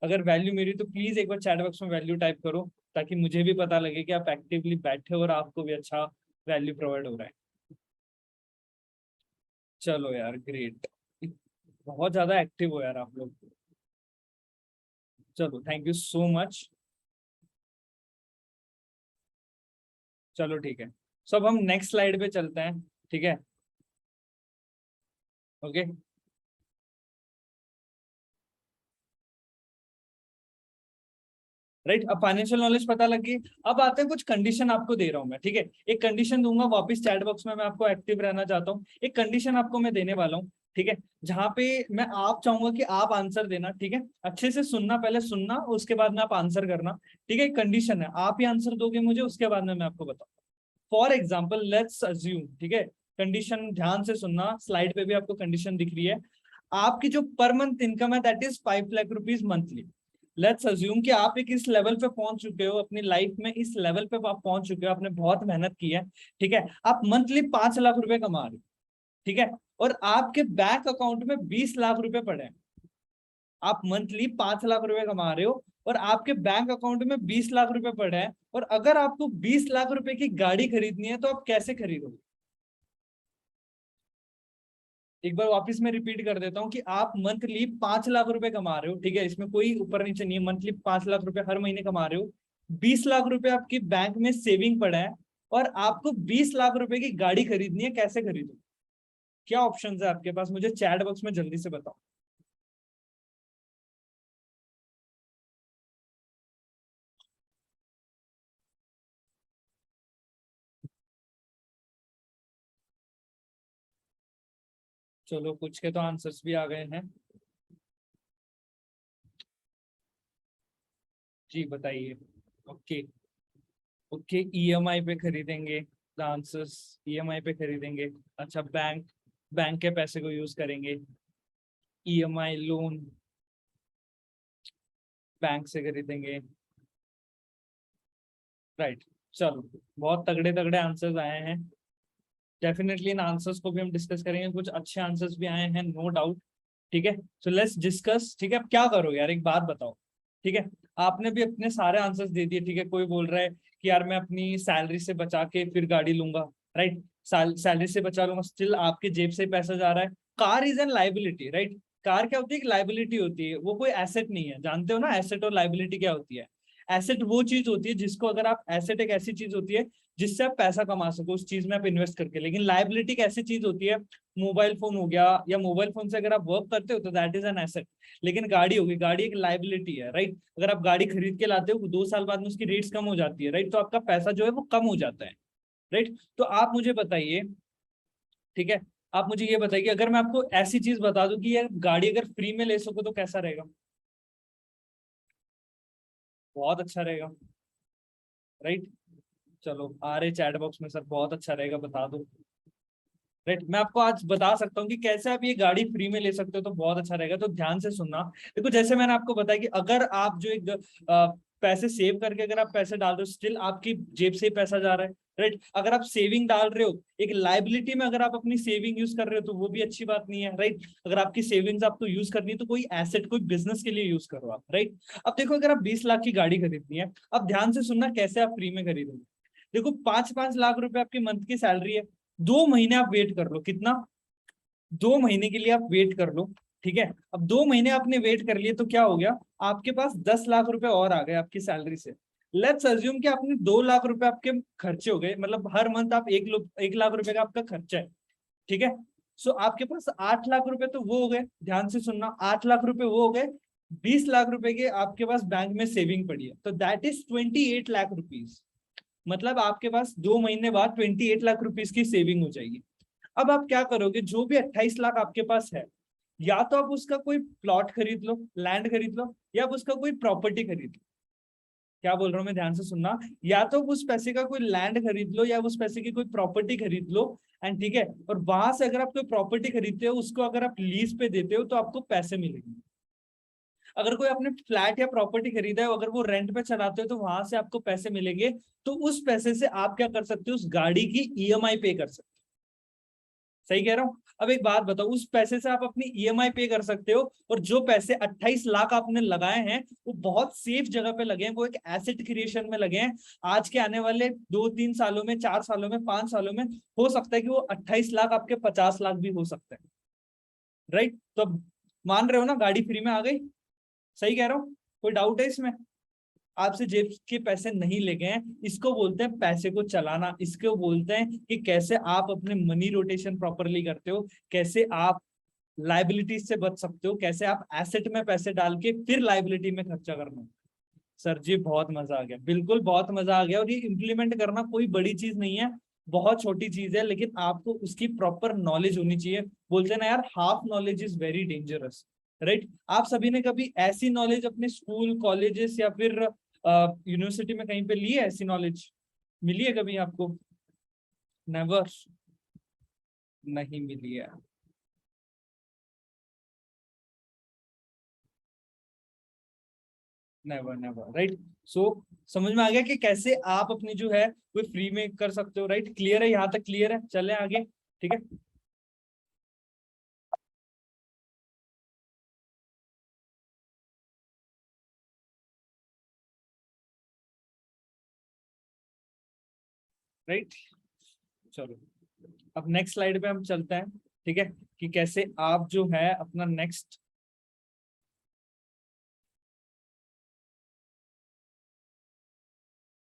अगर वैल्यू मेरी तो प्लीज एक बार चैट बॉक्स में वैल्यू टाइप करो, ताकि मुझे भी पता लगे कि आप एक्टिवली बैठे हो और आपको भी अच्छा वैल्यू प्रोवाइड हो रहा है। चलो यार, ग्रेट, बहुत ज्यादा एक्टिव हो यार आप लोग। चलो, थैंक यू सो मच। चलो ठीक है, सब हम नेक्स्ट स्लाइड पे चलते हैं। ठीक है, ओके। राइट, अब फाइनेंशियल नॉलेज पता लगी। अब आते हैं कुछ कंडीशन आपको दे रहा हूं मैं, ठीक है, एक कंडीशन दूंगा वापस चैट बॉक्स में, मैं आपको एक्टिव रहना चाहता हूँ। एक कंडीशन आपको मैं देने वाला हूँ, ठीक है, जहां पे मैं आप चाहूंगा कि आप आंसर देना। ठीक है, अच्छे से सुनना, पहले सुनना, उसके बाद में आप आंसर करना। ठीक है, कंडीशन है, आप ही आंसर दोगे मुझे, उसके बाद में मैं आपको बताऊँ। फॉर एग्जाम्पल लेट्स अज्यूम, ठीक है, कंडीशन ध्यान से सुनना, स्लाइड पे भी आपको कंडीशन दिख रही है। आपकी जो पर मंथ इनकम है that is 5 lakh rupees monthly. Let's assume कि आप एक इस लेवल पे पहुंच चुके हो अपनी लाइफ में, इस लेवल पे आप पहुंच चुके हो, आपने बहुत मेहनत की है। ठीक है, आप मंथली 5 लाख रुपए कमा रहे हो। ठीक है, और आपके बैंक अकाउंट में 20 लाख रुपए पड़े हैं। आप मंथली 5 लाख रुपए कमा रहे हो और आपके बैंक अकाउंट में 20 लाख रुपए पड़े हैं, और अगर आपको 20 लाख रुपए की गाड़ी खरीदनी है तो आप कैसे खरीदोगे? एक बार वापस मैं रिपीट कर देता हूँ कि आप मंथली 5 लाख रुपए कमा रहे हो, ठीक है, इसमें कोई ऊपर नीचे नहीं है, मंथली 5 लाख रुपए हर महीने कमा रहे हो, 20 लाख रुपए आपके बैंक में सेविंग पड़ा है, और आपको 20 लाख रुपए की गाड़ी खरीदनी है, कैसे खरीदो? क्या ऑप्शन है आपके पास? मुझे चैट बॉक्स में जल्दी से बताओ। चलो, कुछ के तो आंसर्स भी आ गए हैं। जी बताइए। ओके, ओके, ईएमआई पे खरीदेंगे, द आंसर्स, ईएमआई पे खरीदेंगे। अच्छा, बैंक, बैंक के पैसे को यूज करेंगे, ईएमआई लोन, बैंक से खरीदेंगे। राइट, चलो, बहुत तगड़े तगड़े आंसर्स आए हैं। डेफिनेटली इन आंसर्स को भी हम डिस्कस करेंगे, कुछ अच्छे आंसर्स भी आए हैं, नो डाउट। ठीक है, सो लेट्स डिस्कस। ठीक है, अब क्या करो यार, एक बात बताओ। ठीक है, आपने भी अपने सारे आंसर्स दे दिए। ठीक है, कोई बोल रहा है कि यार मैं अपनी सैलरी से बचा के फिर गाड़ी लूंगा। राइट, सैलरी से बचा लूंगा, स्टिल आपके जेब से पैसा जा रहा है। Car is an liability, right, car क्या होती है? लाइबिलिटी होती है, वो कोई एसेट नहीं है। जानते हो ना एसेट और लाइबिलिटी क्या होती है? एसेट वो चीज होती है जिसको, अगर आप, एसेट एक ऐसी चीज होती है जिससे आप पैसा कमा सको उस चीज में आप इन्वेस्ट करके। लेकिन लाइबिलिटी एक ऐसी चीज होती है, मोबाइल फोन हो गया, या मोबाइल फोन से अगर आप वर्क करते हो तो दैट इज एन एसेट। लेकिन गाड़ी होगी, गाड़ी एक लाइबिलिटी है, राइट। अगर आप गाड़ी खरीद के लाते हो 2 साल बाद में उसकी रेट्स कम हो जाती है, राइट, तो आपका पैसा जो है वो कम हो जाता है, राइट। तो आप मुझे बताइए, ठीक है, आप मुझे ये बताइए, अगर मैं आपको ऐसी चीज बता दूं कि यार गाड़ी अगर फ्री में ले सको तो कैसा रहेगा? बहुत अच्छा रहेगा, राइट। चलो आ रहे चैट बॉक्स में सर, बहुत अच्छा रहेगा, बता दो, राइट। मैं आपको आज बता सकता हूँ कि कैसे आप ये गाड़ी फ्री में ले सकते हो, तो बहुत अच्छा रहेगा। तो ध्यान से सुनना। देखो जैसे मैंने आपको बताया कि अगर आप जो एक पैसे सेव करके अगर आप पैसे डाल रहे हो, स्टिल आपकी जेब से ही पैसा जा रहा है, राइट। अगर आप सेविंग डाल रहे हो एक लाइबिलिटी में, अगर आप अपनी सेविंग यूज कर रहे हो तो वो भी अच्छी बात नहीं है, राइट। अगर आपकी सेविंग्स आपको यूज करनी है तो कोई एसेट, कोई बिजनेस के लिए यूज करो आप, राइट। अब देखो अगर आप 20 लाख की गाड़ी खरीदनी है, अब ध्यान से सुनना कैसे आप फ्री में खरीदोगे। देखो 5-5 लाख रुपए आपकी मंथ की सैलरी है, 2 महीने आप वेट कर लो, कितना, 2 महीने के लिए आप वेट कर लो, ठीक है। अब 2 महीने आपने वेट कर लिए तो क्या हो गया, आपके पास 10 लाख रुपए और आ गए आपकी सैलरी से। लेट्स अज्यूम कि आपने 2 लाख रुपए आपके खर्चे हो गए, मतलब हर मंथ आप 1 लाख रुपए का आपका खर्चा है, ठीक है। सो आपके पास 8 लाख रुपए तो वो हो गए, ध्यान से सुनना, 8 लाख रुपए वो हो गए। 20 लाख रुपए के आपके पास बैंक में सेविंग पड़ी है, तो दैट इज 28 लाख रुपीज। मतलब आपके पास 2 महीने बाद 28 लाख रुपीज की सेविंग हो जाएगी। अब आप क्या करोगे, जो भी 28 लाख आपके पास है, या तो आप उसका कोई प्लॉट खरीद लो, लैंड खरीद लो, या आप उसका कोई प्रॉपर्टी खरीद लो। क्या बोल रहा हूं मैं, ध्यान से सुनना। या तो उस पैसे का कोई लैंड खरीद लो, या उस पैसे की कोई प्रॉपर्टी खरीद लो, एंड ठीक है, और वहां से अगर आप कोई प्रॉपर्टी खरीदते हो, उसको अगर आप लीज पे देते हो तो आपको पैसे मिलेंगे। अगर कोई आपने फ्लैट या प्रॉपर्टी खरीदा है, अगर वो रेंट पे चलाते हो तो वहां से आपको पैसे मिलेंगे। तो उस पैसे से आप क्या कर सकते हो, उस गाड़ी की ईएमआई पे कर सकते हो। सही कह रहा हूं? अब एक बात बताओ, उस पैसे से आप अपनी ईएमआई पे कर सकते हो, और जो पैसे 28 लाख आपने लगाए हैं वो बहुत सेफ जगह पे लगे हैं, वो एक एसेट क्रिएशन में लगे हैं। आज के आने वाले 2-3 सालों में, 4 सालों में, 5 सालों में हो सकता है कि वो 28 लाख आपके 50 लाख भी हो सकते हैं, राइट। तो अब मान रहे हो ना, गाड़ी फ्री में आ गई, सही कह रहा हूँ? कोई डाउट है इसमें? आपसे जेब के पैसे नहीं ले गए हैं, इसको बोलते हैं पैसे को चलाना। इसको बोलते हैं कि कैसे आप अपने मनी रोटेशन प्रॉपरली करते हो, कैसे आप लाइबिलिटीज से बच सकते हो, कैसे आप एसेट में पैसे डाल के फिर लाइबिलिटी में खर्चा करना। सर जी बहुत मजा आ गया, बिल्कुल बहुत मजा आ गया। और ये इम्प्लीमेंट करना कोई बड़ी चीज नहीं है, बहुत छोटी चीज है, लेकिन आपको उसकी प्रॉपर नॉलेज होनी चाहिए। बोलते हैं ना यार, half knowledge is very dangerous, right. आप सभी ने कभी ऐसी नॉलेज अपने स्कूल, कॉलेजेस या फिर यूनिवर्सिटी में कहीं पे ली है? ऐसी नॉलेज मिली है कभी आपको? नेवर, नहीं मिली है। Never never, right. सो समझ में आ गया कि कैसे आप अपनी जो है वो फ्री में कर सकते हो, राइट। क्लियर है? यहाँ तक क्लियर है? चले आगे, ठीक है। राइट, चलो अब नेक्स्ट स्लाइड पे हम चलते हैं, ठीक है, कि कैसे आप जो है अपना नेक्स्ट,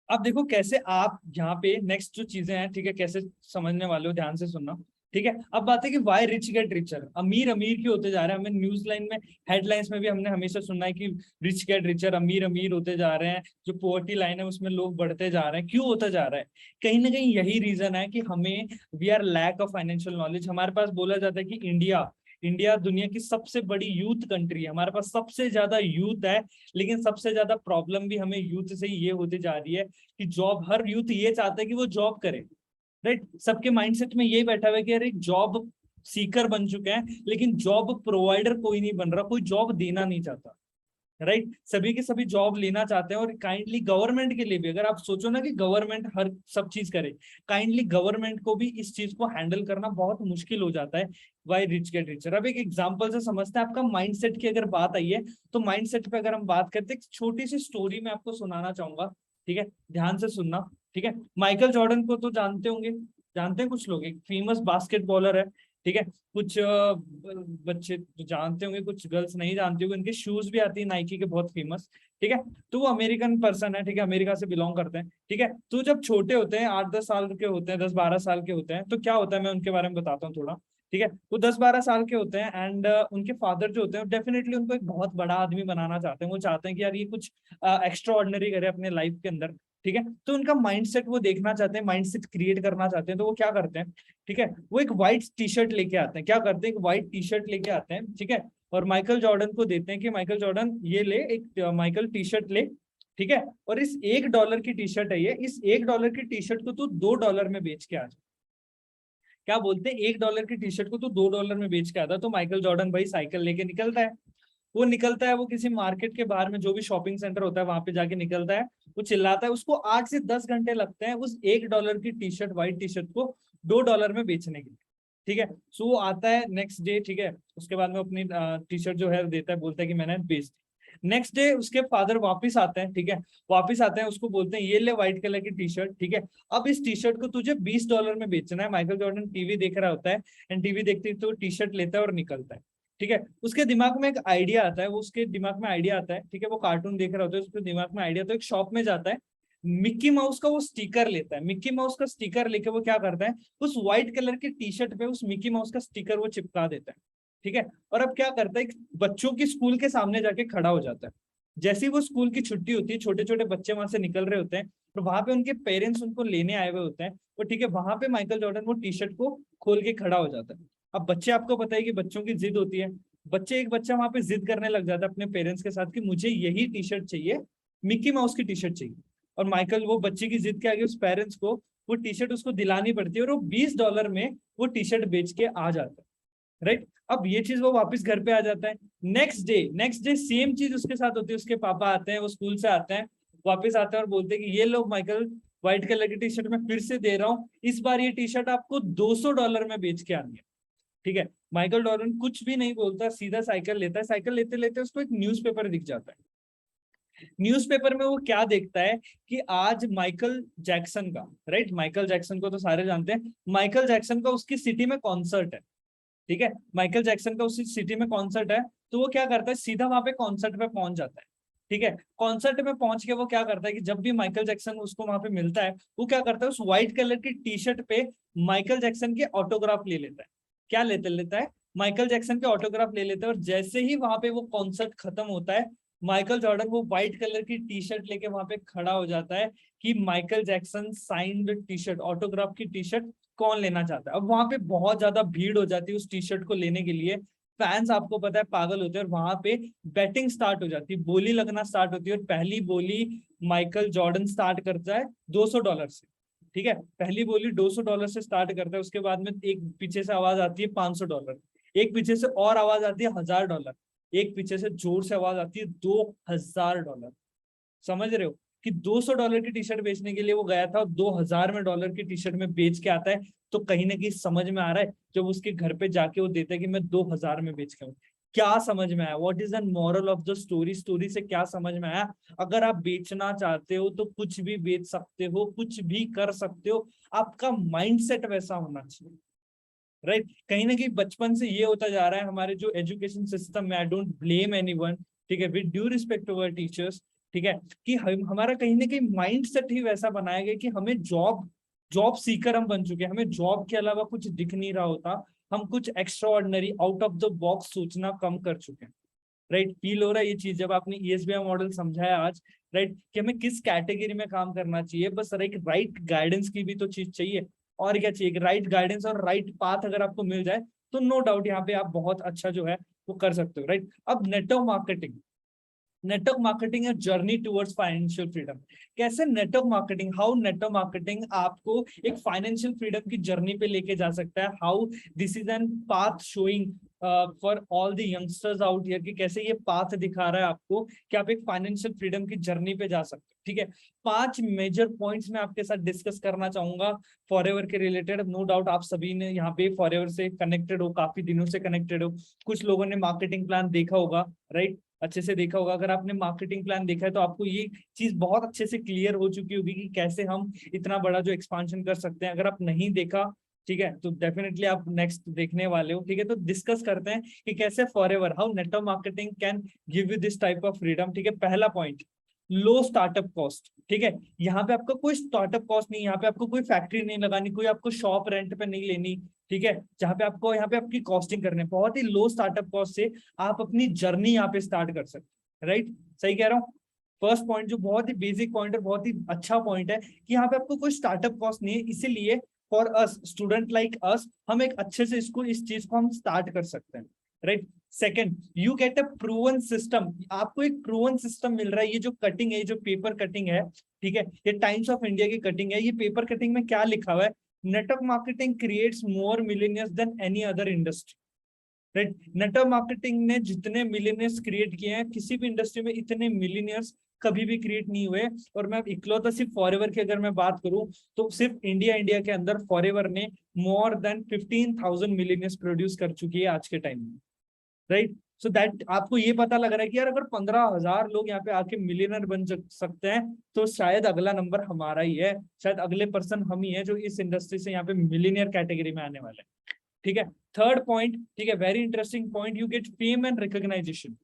अब देखो कैसे आप यहाँ पे नेक्स्ट जो चीजें हैं, ठीक है, कैसे समझने वाले हो, ध्यान से सुनना, ठीक है। अब बात है कि वाई रिच गेट रिचर, अमीर अमीर क्यों होते जा रहे हैं। हमें न्यूज लाइन में, हेडलाइंस में भी हमने हमेशा सुनना है कि रिच गेट रिचर, अमीर अमीर होते जा रहे हैं, जो पोवर्टी लाइन है उसमें लोग बढ़ते जा रहे हैं। क्यों होता जा रहा है? कहीं ना कहीं यही रीजन है कि हमें, we are lack of financial knowledge. हमारे पास बोला जाता है कि इंडिया, इंडिया दुनिया की सबसे बड़ी यूथ कंट्री है, हमारे पास सबसे ज्यादा यूथ है। लेकिन सबसे ज्यादा प्रॉब्लम भी हमें यूथ से ये होती जा रही है कि जॉब, हर यूथ ये चाहता है कि वो जॉब करे, राइट। सबके माइंडसेट में यही बैठा हुआ है कि यार एक जॉब सीकर बन चुके हैं, लेकिन जॉब प्रोवाइडर कोई नहीं बन रहा, कोई जॉब देना नहीं चाहता, राइट। सभी के सभी जॉब लेना चाहते हैं। और काइंडली गवर्नमेंट के लिए भी, अगर आप सोचो ना कि गवर्नमेंट हर सब चीज करे, काइंडली गवर्नमेंट को भी इस चीज को हैंडल करना बहुत मुश्किल हो जाता है। वाई रिच गेट रिचर, अब एक एग्जांपल से समझते हैं। आपका माइंडसेट की अगर बात आई है, तो माइंडसेट पे अगर हम बात करते हैं, एक छोटी सी स्टोरी मैं आपको सुनाना चाहूंगा, ठीक है, ध्यान से सुनना, ठीक है। माइकल जॉर्डन को तो जानते होंगे, जानते हैं कुछ लोग, एक फेमस बास्केटबॉलर है, ठीक है। कुछ बच्चे तो जानते होंगे, कुछ गर्ल्स नहीं जानती होंगे, उनके शूज भी आती है नाइकी के, बहुत फेमस। ठीक है। तो वो अमेरिकन पर्सन है, ठीक है, अमेरिका से बिलोंग करते हैं। ठीक है। तो जब छोटे होते हैं, 8-10 साल के होते हैं, 10-12 साल के होते हैं, तो क्या होता है मैं उनके बारे में बताता हूँ थोड़ा। ठीक है। वो 10-12 साल के होते हैं एंड उनके फादर जो होते हैं डेफिनेटली उनको एक बहुत बड़ा आदमी बनाना चाहते हैं। वो चाहते हैं कि यार ये कुछ एक्स्ट्रा ऑर्डिनरी करे अपने लाइफ के अंदर। ठीक है। तो उनका माइंडसेट वो देखना चाहते हैं, माइंडसेट क्रिएट करना चाहते हैं। तो वो क्या करते हैं, ठीक है, वो एक व्हाइट टी शर्ट लेके आते हैं। क्या करते हैं, एक व्हाइट टी शर्ट लेके आते हैं। ठीक है। और माइकल जॉर्डन को देते हैं कि माइकल जॉर्डन ये ले, एक माइकल टी शर्ट ले। ठीक है। और इस $1 की टी शर्ट है ये, इस $1 की टी शर्ट को तू $2 में बेच के आ जा। क्या बोलते हैं, $1 की टी शर्ट को तू $2 में बेच के आता। तो माइकल जॉर्डन भाई साइकिल लेके निकलता है। वो निकलता है, वो किसी मार्केट के बाहर में जो भी शॉपिंग सेंटर होता है वहां पे जाके निकलता है। वो चिल्लाता है, उसको 8 से 10 घंटे लगते हैं उस $1 की T shirt, white T shirt को $2 में बेचने के लिए। ठीक है। सो वो आता है नेक्स्ट डे। ठीक है। उसके बाद में अपनी टी शर्ट जो है देता है, बोलता है कि मैंने बेच दी। नेक्स्ट डे उसके फादर वापस आते हैं। ठीक है। वापस आते हैं, उसको बोलते हैं ये ले व्हाइट कलर की टी शर्ट। ठीक है। अब इस टी शर्ट को तुझे $20 में बेचना है। माइकल जॉर्डन टीवी देख रहा होता है एंड टीवी देखते तो टी शर्ट लेता है और निकलता है। ठीक है। उसके दिमाग में एक आइडिया आता है, वो उसके दिमाग में आइडिया आता है। ठीक है। वो कार्टून देख रहा होता है, उसके दिमाग में आइडिया, तो एक शॉप में जाता है, मिक्की माउस का वो स्टिकर लेता है। मिक्की माउस का स्टिकर लेके वो क्या करता है, उस व्हाइट कलर की टी शर्ट पे उस मिक्की माउस का स्टिकर वो चिपका देता है। ठीक है। और अब क्या करता है, बच्चों की स्कूल के सामने जाके खड़ा हो जाता है। जैसे ही वो स्कूल की छुट्टी होती है, छोटे छोटे बच्चे वहां से निकल रहे होते हैं और वहां पे उनके पेरेंट्स उनको लेने आए हुए होते हैं। और ठीक है, वहां पे माइकल जॉर्डन वो टी शर्ट को खोल के खड़ा हो जाता है। अब बच्चे, आपको पता है कि बच्चों की जिद होती है। बच्चे, एक बच्चा वहां पे जिद करने लग जाता है अपने पेरेंट्स के साथ कि मुझे यही टी शर्ट चाहिए, मिक्की माउस की टी शर्ट चाहिए। और माइकल वो बच्चे की जिद के आगे उस पेरेंट्स को वो टी शर्ट उसको दिलानी पड़ती है और वो $20 में वो टी शर्ट बेच के आ जाता है। राइट। अब ये चीज वो वापस घर पे आ जाता है। नेक्स्ट डे सेम चीज उसके साथ होती है। उसके पापा आते हैं, वो स्कूल से आते हैं, वापस आते हैं और बोलते हैं कि ये लो माइकल, व्हाइट कलर की टी शर्ट मैं फिर से दे रहा हूँ, इस बार ये टी शर्ट आपको $200 में बेच के आनी है। ठीक है। माइकल जॉर्डन कुछ भी नहीं बोलता, सीधा साइकिल लेता है। साइकिल लेते लेते उसको एक न्यूज़पेपर दिख जाता है। न्यूज़पेपर में वो क्या देखता है कि आज माइकल जैक्सन का, राइट, माइकल जैक्सन को तो सारे जानते हैं, माइकल जैक्सन का उसकी सिटी में कॉन्सर्ट है। ठीक है। माइकल जैक्सन का उसी सिटी में कॉन्सर्ट है। तो वो क्या करता है, सीधा वहां पे कॉन्सर्ट पे पहुंच जाता है। ठीक है। कॉन्सर्ट में पहुंच के वो क्या करता है कि जब भी माइकल जैक्सन उसको वहां पे मिलता है, वो क्या करता है, उस व्हाइट कलर की टी शर्ट पे माइकल जैक्सन के ऑटोग्राफ ले लेता है। क्या लेते लेता है, माइकल जैक्सन के ऑटोग्राफ ले लेता है। और जैसे ही वहां पे वो कॉन्सर्ट खत्म होता है, माइकल जॉर्डन वो व्हाइट कलर की टी शर्ट लेके वहां पे खड़ा हो जाता है कि Michael Jackson signed T shirt, autograph की टी शर्ट कौन लेना चाहता है। अब वहां पे बहुत ज्यादा भीड़ हो जाती है उस टी शर्ट को लेने के लिए। फैंस, आपको पता है, पागल होते हैं। और वहां पे बैटिंग स्टार्ट हो जाती है, बोली लगना स्टार्ट होती है। और पहली बोली माइकल जॉर्डन स्टार्ट करता है $200 से। ठीक है। पहली बोली $200 से स्टार्ट करता है। उसके बाद में एक पीछे से आवाज आती है $500, एक पीछे से और आवाज आती है $1000, एक पीछे से जोर से आवाज आती है $2000। समझ रहे हो कि $200 की टी शर्ट बेचने के लिए वो गया था और 2000 में डॉलर की टी शर्ट में बेच के आता है। तो कहीं ना कहीं समझ में आ रहा है, जब उसके घर पे जाके वो देता है कि मैं 2000 में बेच के आऊं। क्या समझ में आया, what is the moral of the story, story से क्या समझ में आया, अगर आप बेचना चाहते हो तो कुछ भी बेच सकते हो, कुछ भी कर सकते हो, आपका माइंडसेट वैसा होना चाहिए। राइट। कहीं ना कहीं बचपन से ये होता जा रहा है हमारे जो एजुकेशन सिस्टम में। आई डोंट ब्लेम एनीवन, ठीक है, with due respect to our teachers. ठीक है। कि हमारा कहीं ना कहीं माइंड सेट ही वैसा बनाया गया कि हमें जॉब जॉब सीकर हम बन चुके हैं। हमें जॉब के अलावा कुछ दिख नहीं रहा होता। हम कुछ extra ordinary, out of the box सोचना कम कर चुके हैं। राइट। फील हो रहा है ये चीज जब आपने ईएसबीआई मॉडल समझाया आज, राइट, कि हमें किस कैटेगरी में काम करना चाहिए। बस एक राइट गाइडेंस की भी तो चीज चाहिए। और क्या चाहिए, राइट गाइडेंस और राइट पाथ अगर आपको मिल जाए तो नो डाउट यहाँ पे आप बहुत अच्छा जो है वो कर सकते हो। राइट। अब नेटवर्क मार्केटिंग, नेटवर्क मार्केटिंग है जर्नी टुवर्ड्स फाइनेंशियल फ्रीडम। कैसे network marketing, how network marketing आपको एक फाइनेंशियल फ्रीडम की जर्नी पे लेके जा सकता है। How this is N path showing for all the youngsters out here, कि कैसे ये पाथ दिखा रहा है आपको कि आप एक फाइनेंशियल फ्रीडम की जर्नी पे जा सकते हो। ठीक है। 5 मेजर पॉइंट्स मैं आपके साथ डिस्कस करना चाहूंगा फॉरएवर के रिलेटेड। नो डाउट आप सभी ने यहाँ पे फॉरएवर से कनेक्टेड हो, काफी दिनों से कनेक्टेड हो। कुछ लोगों ने मार्केटिंग प्लान देखा होगा, राइट, अच्छे से देखा होगा। अगर आपने मार्केटिंग प्लान देखा है तो आपको ये चीज बहुत अच्छे से क्लियर हो चुकी होगी कि कैसे हम इतना बड़ा जो एक्सपांशन कर सकते हैं। अगर आप नहीं देखा ठीक है, तो डेफिनेटली आप नेक्स्ट देखने वाले हो। ठीक है, तो डिस्कस करते हैं कि कैसे forever how network marketing can give you this type of freedom. ठीक है, पहला पॉइंट, लो स्टार्टअप कॉस्ट। ठीक है, यहाँ पे आपका कोई स्टार्टअप कॉस्ट नहीं, यहाँ पे आपको कोई फैक्ट्री नहीं लगानी, कोई आपको शॉप रेंट पे नहीं लेनी। ठीक है, जहाँ पे आपको यहाँ पे आपकी कॉस्टिंग करनी है, बहुत ही लो स्टार्टअप कॉस्ट से आप अपनी जर्नी यहाँ पे स्टार्ट कर सकते हैं। राइट, सही कह रहा हूँ। फर्स्ट पॉइंट जो बहुत ही बेसिक पॉइंट है, बहुत ही अच्छा पॉइंट है कि यहाँ पे आपको कोई स्टार्टअप कॉस्ट नहीं है, इसीलिए for us student like us हम एक अच्छे से इसको इस चीज को हम स्टार्ट कर सकते हैं। Right, second, you get a proven system. आपको एक प्रूवन सिस्टम मिल रहा है। ये जो कटिंग है, जो पेपर कटिंग है, ठीक है, ये टाइम्स ऑफ इंडिया की कटिंग है। ये पेपर कटिंग में क्या लिखा हुआ है, network marketing creates more millionaires than any other industry. Right, network marketing ने जितने मिलियनियर्स क्रिएट किए हैं, किसी भी इंडस्ट्री में इतने मिलियनियर्स कभी भी क्रिएट नहीं हुए। और मैं इकलौता सिर्फ फॉरएवर की अगर मैं बात करूं, तो सिर्फ इंडिया के अंदर फॉरएवर ने मोर देन 15,000 मिलियनियर्स प्रोड्यूस कर चुकी है आज के टाइम में। राइट, सो दैट आपको ये पता लग रहा है कि यार अगर 15,000 लोग यहाँ पे आके मिलियनर बन सकते हैं, तो शायद अगला नंबर हमारा ही है, शायद अगले पर्सन हम ही है जो इस इंडस्ट्री से यहाँ पे मिलियनियर कैटेगरी में आने वाले हैं। ठीक है, थर्ड पॉइंट, ठीक है, very interesting point, you get fame and recognization.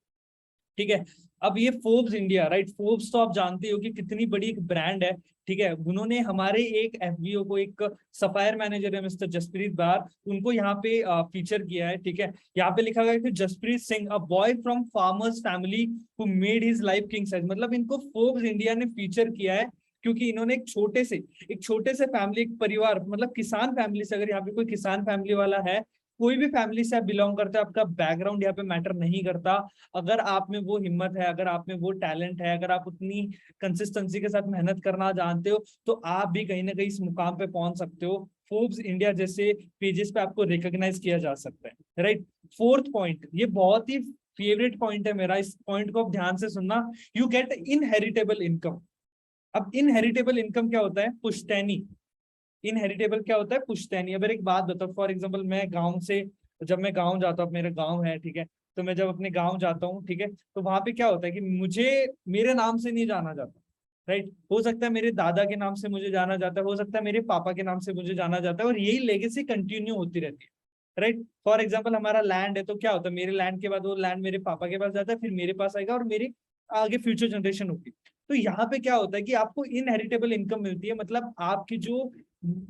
ठीक है, अब ये फोर्ब्स इंडिया, राइट, फोर्ब्स तो आप जानते हो कि कितनी बड़ी एक ब्रांड है। ठीक है, उन्होंने हमारे एक एफबीओ को, एक सफायर मैनेजर है मिस्टर जसप्रीत बार, उनको यहाँ पे फीचर किया है। ठीक है, यहाँ पे लिखा गया है कि Jaspreet Singh, a boy from farmers family who made his life king size. मतलब इनको फोर्ब्स इंडिया ने फीचर किया है क्योंकि इन्होंने एक छोटे से फैमिली, एक परिवार, मतलब किसान फैमिली से, अगर यहाँ पे कोई किसान फैमिली वाला है, कोई भी फैमिली से आप बिलोंग करते हो, आपका बैकग्राउंड यहाँ पे मैटर नहीं करता। अगर आप में वो हिम्मत है, अगर आप में वो टैलेंट है, अगर आप उतनी कंसिस्टेंसी के साथ मेहनत करना जानते हो, तो आप भी कहीं ना कहीं इस मुकाम पे पहुंच सकते हो। फोर्ब्स इंडिया जैसे पेजेस पे आपको रिकॉग्नाइज किया जा सकता है। राइट, फोर्थ पॉइंट, ये बहुत ही फेवरेट पॉइंट है मेरा, इस पॉइंट को आप ध्यान से सुनना, यू गेट इनहेरिटेबल इनकम। अब इनहेरिटेबल इनकम क्या होता है, पुश्तैनी। इनहेरिटेबल क्या होता है, पुश्तैनी। अगर एक बात बताओ, फॉर एग्जाम्पल मैं गाँव से, जब मैं गाँव जाता हूँ, मेरा गाँव है, ठीक है, तो मैं जब अपने गाँव जाता हूँ, ठीक है, तो वहां पे क्या होता है कि मुझे मेरे नाम से नहीं जाना जाता। राइट, हो सकता है मेरे दादा के नाम से मुझे जाना जाता है, हो सकता है मेरे पापा के नाम से मुझे जाना जाता है, और यही लेगेसी कंटिन्यू होती रहती है। राइट, फॉर एग्जाम्पल हमारा लैंड है, तो क्या होता है, मेरे लैंड के बाद वो लैंड मेरे पापा के पास जाता है, फिर मेरे पास आएगा, और मेरी आगे फ्यूचर जनरेशन होगी। तो यहाँ पे क्या होता है कि आपको इनहेरिटेबल इनकम मिलती है, मतलब आपकी जो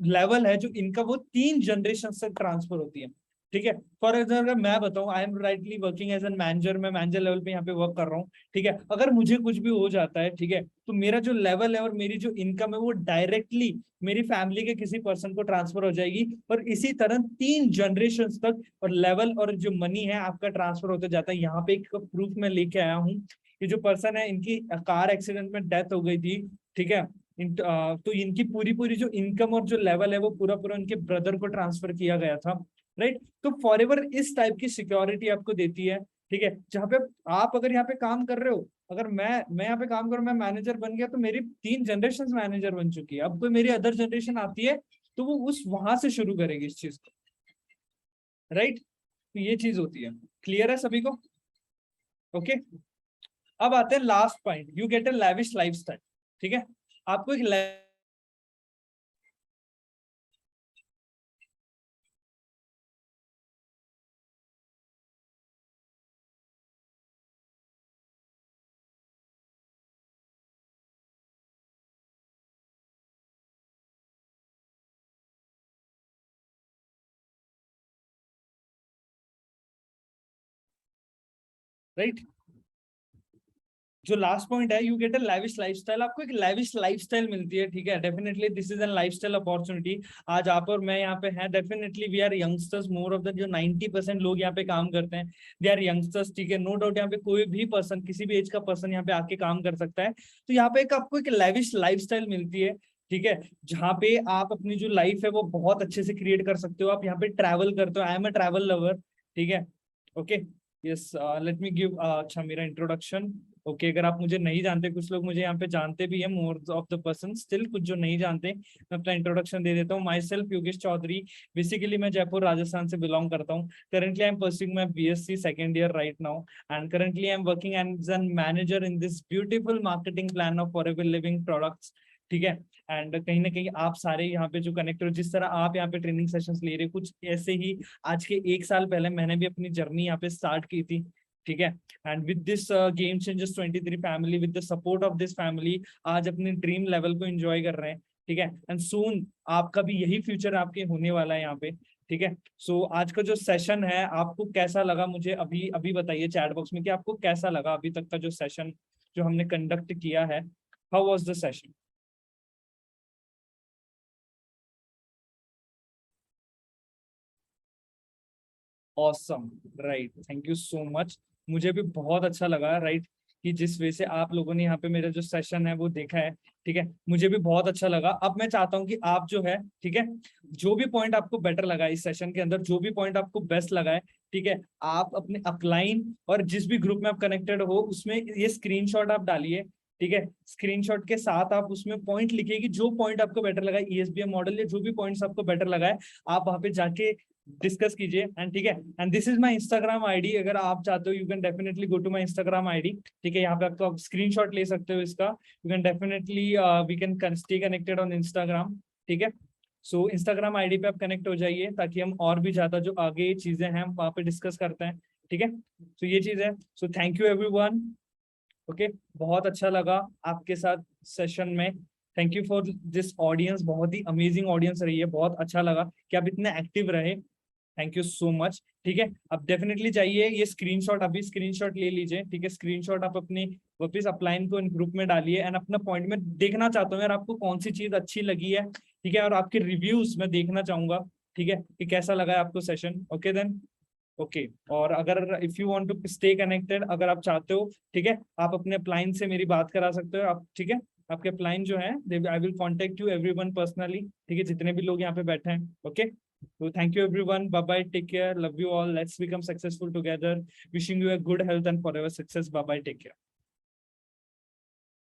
लेवल है, जो इनकम, वो 3 जनरेशन तक ट्रांसफर होती है। ठीक है, फॉर एग्जाम्पल मैं बताऊं, I am rightly working as an manager, मैं मैनेजर लेवल पे यहाँ पे वर्क कर रहा हूँ। ठीक है, अगर मुझे कुछ भी हो जाता है, ठीक है, तो मेरा जो लेवल है और मेरी जो इनकम है, वो डायरेक्टली मेरी फैमिली के किसी पर्सन को ट्रांसफर हो जाएगी, और इसी तरह 3 जनरेशन तक और लेवल और जो मनी है आपका ट्रांसफर होते जाता है। यहाँ पे एक प्रूफ मैं लेके आया हूँ, ये जो पर्सन है, इनकी कार एक्सीडेंट में डेथ हो गई थी। ठीक है, तो इनकी पूरी जो इनकम और जो लेवल है, वो पूरा इनके ब्रदर को ट्रांसफर किया गया था। राइट, तो फॉरएवर इस टाइप की सिक्योरिटी आपको देती है। ठीक है, जहाँ पे आप अगर यहाँ पे काम कर रहे हो, अगर मैं यहाँ पे काम करूँ, मैं मैनेजर बन गया, तो मेरी 3 जनरेशन मैनेजर बन चुकी है। अब कोई मेरी अदर जनरेशन आती है, तो वो उस वहां से शुरू करेगी इस चीज को। राइट, तो ये चीज होती है। क्लियर है सभी को? ओके, अब आते हैं last point, you get a lavish lifestyle. ठीक है, आपको एक राइट, जो लास्ट पॉइंट है, you get a lavish lifestyle, आपको एक लैविश लाइफस्टाइल मिलती है। ठीक है, definitely this is an lifestyle opportunity. आज आप और मैं यहाँ पे हैं, definitely we are youngsters, more of the जो 90% लोग यहाँ पे काम करते हैं, दे आर यंगस्टर्स। ठीक है, नो डाउट यहाँ पे कोई भी पर्सन, किसी भी एज का पर्सन यहाँ पे आके काम कर सकता है। तो यहाँ पे एक आपको एक लैविश लाइफस्टाइल मिलती है। ठीक है, जहाँ पे आप अपनी जो लाइफ है वो बहुत अच्छे से क्रिएट कर सकते हो। आप यहाँ पे ट्रैवल करते हो, I am a travel lover. ठीक है, okay, yes, let me give, अच्छा, मेरा इंट्रोडक्शन। ओके, अगर आप मुझे नहीं जानते, कुछ लोग मुझे यहाँ पे जानते भी हैं, मोर ऑफ द पर्सन स्टिल कुछ जो नहीं जानते, मैं अपना इंट्रोडक्शन दे देता हूँ। Myself Yogesh Chaudhary, basically मैं जयपुर राजस्थान से बिलोंग करता हूँ। Currently I am pursuing my BSc second year right now, and currently I am working as an manager in this beautiful marketing plan of Forever Living Products. ठीक है, and कहीं ना कहीं आप सारे यहाँ पे जो कनेक्ट हो, जिस तरह आप यहाँ पे ट्रेनिंग सेशंस ले रहे हो, कुछ ऐसे ही आज के 1 साल पहले मैंने भी अपनी जर्नी यहाँ पे स्टार्ट की थी, ठीक है। And with this game changers 23 family, with the support of this family, आज अपने ड्रीम लेवल को एंजॉय कर रहे हैं, ठीक है। एंड सून आपका भी यही फ्यूचर आपके होने वाला है यहाँ पे, ठीक है। सो आज का जो सेशन है आपको कैसा लगा, मुझे अभी अभी बताइए चैट बॉक्स में कि आपको कैसा लगा अभी तक का जो सेशन जो हमने कंडक्ट किया है। How was the session? Awesome, right, thank you so much. मुझे भी बहुत अच्छा लगा, राइट, कि जिस वे से आप लोगों ने यहाँ पे मेरा जो सेशन है वो देखा है, ठीक है, मुझे भी बहुत अच्छा लगा। अब मैं चाहता हूँ कि आप जो है, ठीक है, जो भी पॉइंट आपको बेटर लगा इस सेशन के अंदर, जो भी पॉइंट आपको बेस्ट लगा है, ठीक है, आप अपने अपलाइन और जिस भी ग्रुप में आप कनेक्टेड हो उसमें ये स्क्रीनशॉट आप डालिए, ठीक है। स्क्रीनशॉट के साथ आप उसमें पॉइंट लिखिए कि जो पॉइंट आपको बेटर लगा है ईएसबीएम मॉडल, या जो भी पॉइंट्स आपको बेटर लगा है आप वहां पे जाके डिस्कस कीजिए। एंड ठीक है, and this is my Instagram ID, अगर आप चाहते हो you can definitely go to my Instagram ID, ठीक है। यहाँ पे आपको आप स्क्रीनशॉट ले सकते हो इसका, you can definitely we can stay connected on Instagram, ठीक है। सो इंस्टाग्राम आईडी पे आप कनेक्ट हो जाइए ताकि हम और भी ज्यादा जो आगे चीजें हैं वहां पे डिस्कस करते हैं, ठीक है। तो ये चीज है। So thank you everyone. Okay, बहुत अच्छा लगा आपके साथ सेशन में। Thank you for this audience, बहुत ही अमेजिंग ऑडियंस रही है, बहुत अच्छा लगा कि आप इतने एक्टिव रहे। थैंक यू सो मच, ठीक है। अब डेफिनेटली चाहिए ये स्क्रीनशॉट, अभी स्क्रीनशॉट ले लीजिए, ठीक है। स्क्रीनशॉट आप अपने वापस अपलाइन को इन ग्रुप में डालिए, एंड अपना पॉइंट में देखना चाहता हूँ यार आपको कौन सी चीज अच्छी लगी है, ठीक है, और आपके रिव्यूज मैं देखना चाहूंगा, ठीक है, कि कैसा लगा है आपको सेशन। Okay then, okay. और अगर if you want to stay connected, अगर आप चाहते हो, ठीक है, आप अपने अपलाइन से मेरी बात करा सकते हो आप, ठीक है। आपके अपलाइन जो है I will contact you everyone personally, ठीक है, जितने भी लोग यहाँ पे बैठे हैं। Okay, so thank you everyone, bye bye, take care, love you all, let's become successful together, wishing you a good health and forever success, bye bye, take care.